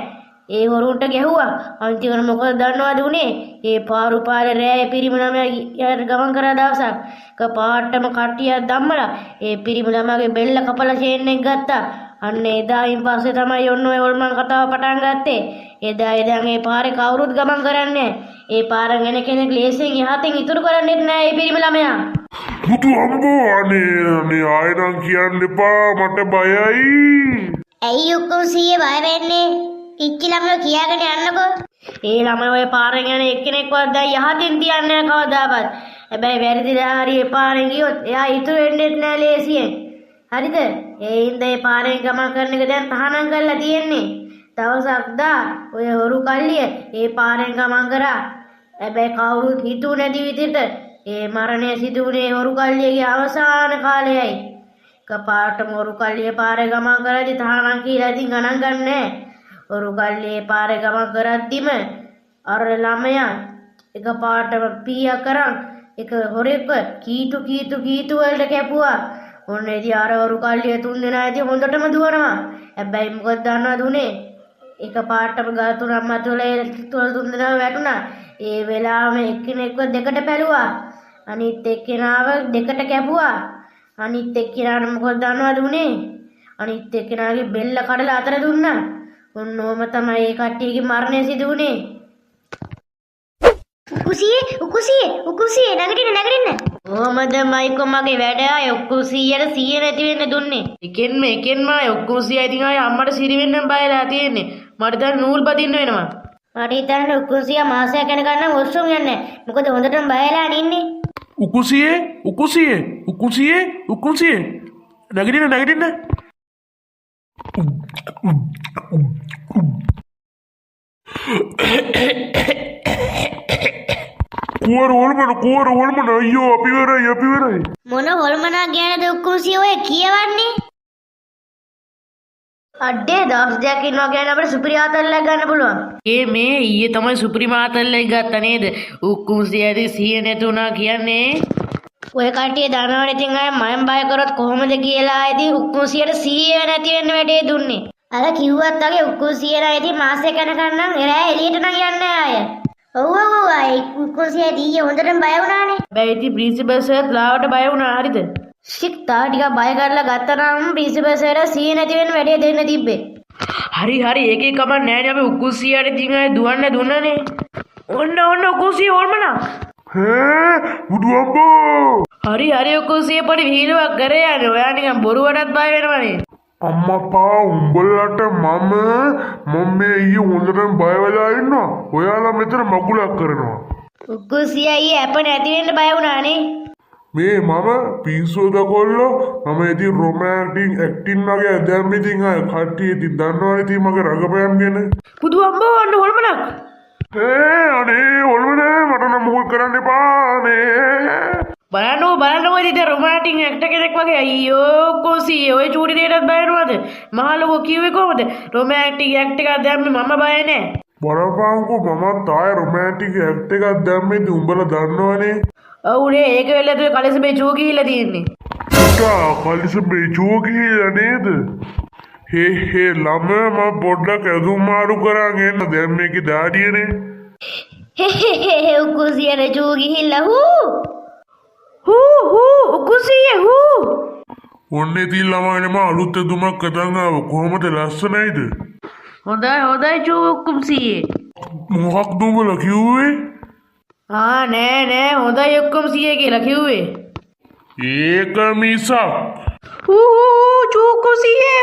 ඒ හොරුන්ට ගැහුවා. අන්තිමට මොකද දන්නවද උනේ? ඒ පාරු පාරේ රෑ පිරිමි ළමයා ගමන් කරන දවසක් කපාටම කට්ටියක් ධම්මලා ඒ පිරිමි ළමයාගේ බෙල්ල කපලා චේන් එක ගත්තා. අන්න එදායින් පස්සේ තමයි ඔන්න ඔය හොල්මන් කතාව පටන් ගත්තේ. එදා ඉඳන් ඒ පාරේ කවුරුත් ගමන් කරන්නේ ඒ පාරෙන් එන කෙනෙක් ලේසියෙන් යහතින් ඉතුරු කරන්නේත් නෑ ඒ පිරිමි ළමයා. බුදු අම්බෝ අනේ ආයෙනම් කියන්න එපා මට බයයි. ඇයි ඔක්කොම සීයේ බය වෙන්නේ? ඉච්චි ළමයෝ කියාගෙන යන්නකෝ. ඒ ළමයි ඔය පාරෙන් යන එක්කෙනෙක්වත් දැන් යහතින් තියන්නේ නැහැ කවදාවත්. හැබැයි වැරදිලා හරි ඒ පාරෙන් ගියොත් එයා ඉතුරු වෙන්නේත් නැහැ ලේසියෙන්. හරිද? ඒ හින්දා ඒ පාරෙන් ගමන් කරන එක දැන් තහනම් කරලා තියෙන්නේ. දවසක් දා ඔය හොරු කල්ලිය ඒ පාරෙන් ගමන් කරා. හැබැයි කවුරුත් හිතුව නැති විදිහට ඒ මරණය සිදු වුණේ හොරු කල්ලියගේ අවසාන කාලයයි. කපාටම හොරු කල්ලිය පාරේ ගමන් කරද්දි තහනම් කියලා ඉතින් ගණන් ගන්නෑ. හොරු කල්ලියේ පාරේ ගමන් කරද්දිම අර ළමයා එකපාරටම පීයක් කරන් එක හොරෙක්ව කීතු වලට කැපුවා. ඔන්න ඉතින් අර හොරු කල්ලිය තුන් දෙනා ඉතින් හොඳටම දුවනවා. හැබැයි මොකද දන්නවද උනේ? එකපාරටම ගල් තුනක් මතුවලා තුන් දෙනා වැටුණා. ඒ වෙලාවෙම එක්කෙනෙක්ව දෙකට පැලුවා. අනිත් එක්කෙනාව දෙකට කැපුවා. අනිත් එක්කෙනාට මොකද දන්නවද උනේ? අනිත් එක්කෙනාගේ බෙල්ල කඩලා අතර දුන්නා. ඔන්න ඕම තමයි ඒ කට්ටියගේ මරණය සිදු වුණේ. උකුසියේ නැගිටින්න. ඕමද මයිකෝ මගේ වැඩ අය ඔක්කොම 100ට 100 නැති වෙන්න දුන්නේ. එකෙන්ම අය ඔක්කොම 100 ඉතින් අය අම්මට සිරි වෙන්න බයලා තියෙන්නේ. මට දැන් නූල් බදින්න වෙනවා. මට හිතන්නේ උකුසියා මාසයක් යනකම් නම් වොෂ්රූම් යන්නේ. මොකද හොඳටම බයලා ඉන්නේ. උකුසියේ නැගිටින්න. කුවර හොල්මන අයියෝ අපි වෙරයි. මොන හොල්මනා ගැනද උකුසිය ඔය කියවන්නේ? අඩේ දවස් දෙකක් ඉන්නවා කියන්නේ අපිට සුපිරි ආතල්ලක් ගන්න පුළුවන්. මේ ඊයේ තමයි සුපිරි ආතල්ලක් ගත්තා නේද? උකුසියදී 100 නැතුණා කියන්නේ. ඔය කට්ටිය දනවනේ ඉතින් අය මම බය කරොත් කොහොමද කියලා ඉතින් උකුසියට 100 නැති වෙන්න වැඩේ දුන්නේ. අර කිව්වත් වගේ උකුසියලා ඉතින් මාසෙක යනකම් නම් එරෑ එළියට නම් යන්නේ ආය. ඔව් අය උකුසිය දී හොඳටම බය වුණානේ. හැබැයි ඉතින් ප්‍රින්සිපල් සර් ලාවට බය වුණා හරිද? ටිකක් බය කරලා ගත්තා නම් ප්‍රින්සිපල් සර් 100 නැති වෙන්න වැඩේ දෙන්න තිබ්බේ. හරි ඒකේ කමක් නැහැ නේ අපි උකුසියට ඉතින් අය දුවන්න දුන්නනේ. ඔන්න උකුසිය ඕල්මනා. බුදු අම්බෝ. හරි උකුසිය පොඩි විහිළුවක් කරේ යන්නේ. ඔයා නිකන් බොරුවටත් බය වෙනවනේ. අම්මපා උඹලට මම මේ ඊයේ හොඳටම බය වෙලා ඉන්නවා. ඔයාලා මෙතන මගුලක් කරනවා. උකුසිය ඊයේ අප නැති වෙන්න බය වුණානේ. මේ මම පිස්සුද කොල්ලෝ මම ඉතින් රොමැන්ටික් ඇක්ටින් වගේ දැන් ඉතින් අය කට්ටිය ඉතින් දන්නවනේ ඉතින් මගේ රඟපෑම් ගැන. පුදු අම්බෝ අන්න හොල්මනක්. අනේ හොල්මනේ මට නම් මොකක් කරන්න එපා නේ. බලන්නකෝ ඉතින් රොමැන්ටික් ඇක්ටර් කෙනෙක් වගේ අයියෝ කොසී ඔය චූටි දෙයටත් බය වෙනවද? මහලුකෝ කිව්වේ කොහොමද? රොමැන්ටික් ඇක්ටර් එකක් දැම්මේ මම බය නෑ. බලපංකෝ මමත් ආයේ රොමැන්ටික් ඇක්ටර් එකක් දැම්මේ ඉතින් උඹලා දන්නවනේ. ඔව්නේ ඒක වෙලද කලිසමේ චූ ගිහිල්ලා තියෙන්නේ. කලිසමේ චූ ගිහිල්ලා නේද? හේ ළමයා මම පොඩ්ඩක් ඇඳුම් මාරු කරන් එන්න දැන් මේකේ දාඩියනේ. උකුසියට චූ ගිහිල්ලා උකුසියේ ඔන්නේ තින් ළමයිනේ මම අලුත් ඇඳුමක් අතන් ආව කොහොමද ලස්සනයිද? හොඳයි චූ උකුසියේ. මොකක්ද උඹලා කිව්වේ? නෑ හොඳයි ඔක්කොම 100 කියලා කිව්වේ. ඒක මිසක් චූකුසියේ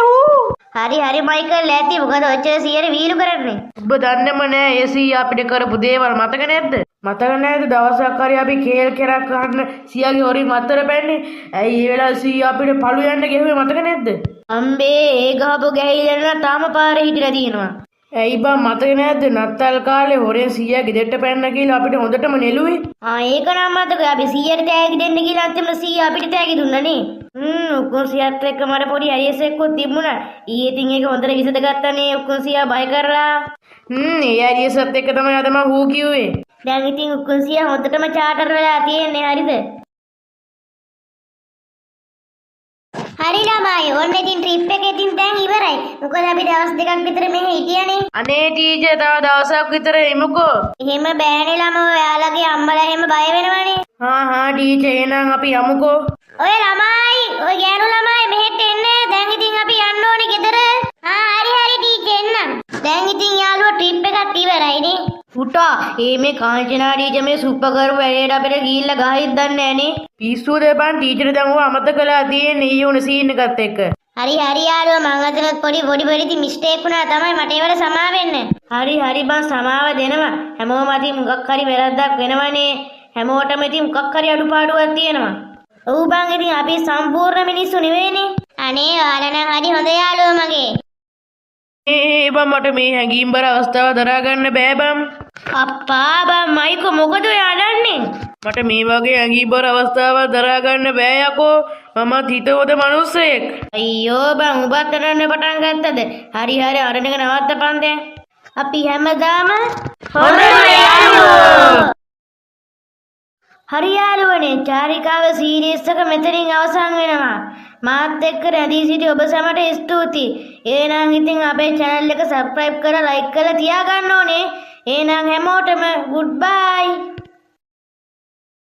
හරි මයිකල් ඇති මොකද ඔච්චර 100ට වීලු කරන්නේ? ඔබ දන්නේම නෑ ඒ 100 අපිට කරපු දේවල් මතක නැද්ද? මතක නැද්ද දවසක් හරි අපි කේල් කෙරක් ගන්න 100ගේ හොරින් අතර පැන්නේ. ඇයි ඒ වෙලාව 100 අපිට පළු යන්න ගෙවුවේ මතක නැද්ද? අම්බේ ඒ ගහපු ගැහිලා තාම පාරේ හිටලා තියෙනවා. ඇයි බං මතක නැද්ද නත්තල් කාලේ හොරේ 100 ගෙදරට පැන්න කියලා අපිට හොඳටම නෙළුවේ. ඒක නම් මතකයි. අපි 100ට තෑගි දෙන්න කියලා අන්තිමට 100 අපිට තෑගි දුන්නානේ. ඔක්කොම 100ත් එක්ක මට පොඩි අරියස් එක්කත් තිබුණා. ඊයේ ඉතින් ඒක හොඳට විසඳගත්තානේ ඔක්කොම 100 බය කරලා. ඒ අරියසත් එක්ක තමයි අද මම හූ කිව්වේ. දැන් ඉතින් ඔක්කොම 100 හොඳටම චාටර් වෙලා තියෙන්නේ හරිද? හරි ළමයි. ඔන්න ඉතින් ට්‍රිප් එක ඉතින් දැන් ඉවරයි. මොකද අපි දවස් දෙකක් විතර මෙහෙ හිටියනේ. අනේ ටීචර් තව දවසක් විතර එමුකෝ. එහෙම බෑනේ ළමෝ. ඔයාලගේ අම්මලා එහෙම බය වෙනවනේ. හා ටීචර් එහෙනම් අපි යමුකෝ. ඔය ළමයි, ඔය ගෑනු ළමයි මෙහෙට එන්න. දැන් ඉතින් අපි යන්න ඕනේ ගෙදර. හරි ටීචර් එන්නම්. දැන් ඉතින් යාළුවෝ ට්‍රිප් එකත් ඉවරයිනේ. පුටා මේ කාංචනා ටීචර් මේ සුප්ප කරපු වැඩේට අපිට ගිහිල්ලා ගහින් දන්නේ නැහනේ. පිස්සුද බං ටීචර් දැන් ඔය අමතක කළා තියෙන්නේ ඊ උන සීන් එකත් එක්ක. හරි යාළුවෝ මං අතනත් පොඩි මිස්ටේක් වුණා තමයි. මට ඒවල සමා වෙන්න. හරි බං සමාව දෙනවා. හැමෝම අතින් මොකක් හරි වැරද්දක් වෙනවනේ. හැමෝටම ඉතින් මොකක් හරි අඩුපාඩුවක් තියෙනවා. ඔව් බං ඉතින් අපි සම්පූර්ණ මිනිස්සු නෙවෙයිනේ. අනේ ඔයාලා නම් හරි හොඳ යාළුවෝ මගේ. බං මට මේ හැඟීම්බර අවස්ථාව දරා ගන්න බෑ බං. අප්පා බං මයිකෝ මොකද ඔය අඩන්නේ? මට මේ වගේ හැඟීම්බර අවස්ථාවක් දරා ගන්න බෑ යකෝ. මමත් හිතවද මිනිස්සෙක්. අයියෝ බං උඹත් අඩන්න පටන් ගත්තද? හරි අරණ එක නවත්තපන් දැන්. අපි හැමදාම හොඳම යාළුවෝ. හරි යාළුවනේ චාරිකාව සීරීස් එක මෙතනින් අවසන් වෙනවා. මාත් එක්ක රැඳී සිටි ඔබ සැමට ස්තුතියි. එහෙනම් ඉතින් අපේ channel එක subscribe කරලා like කරලා තියාගන්න ඕනේ. එහෙනම් හැමෝටම goodbye.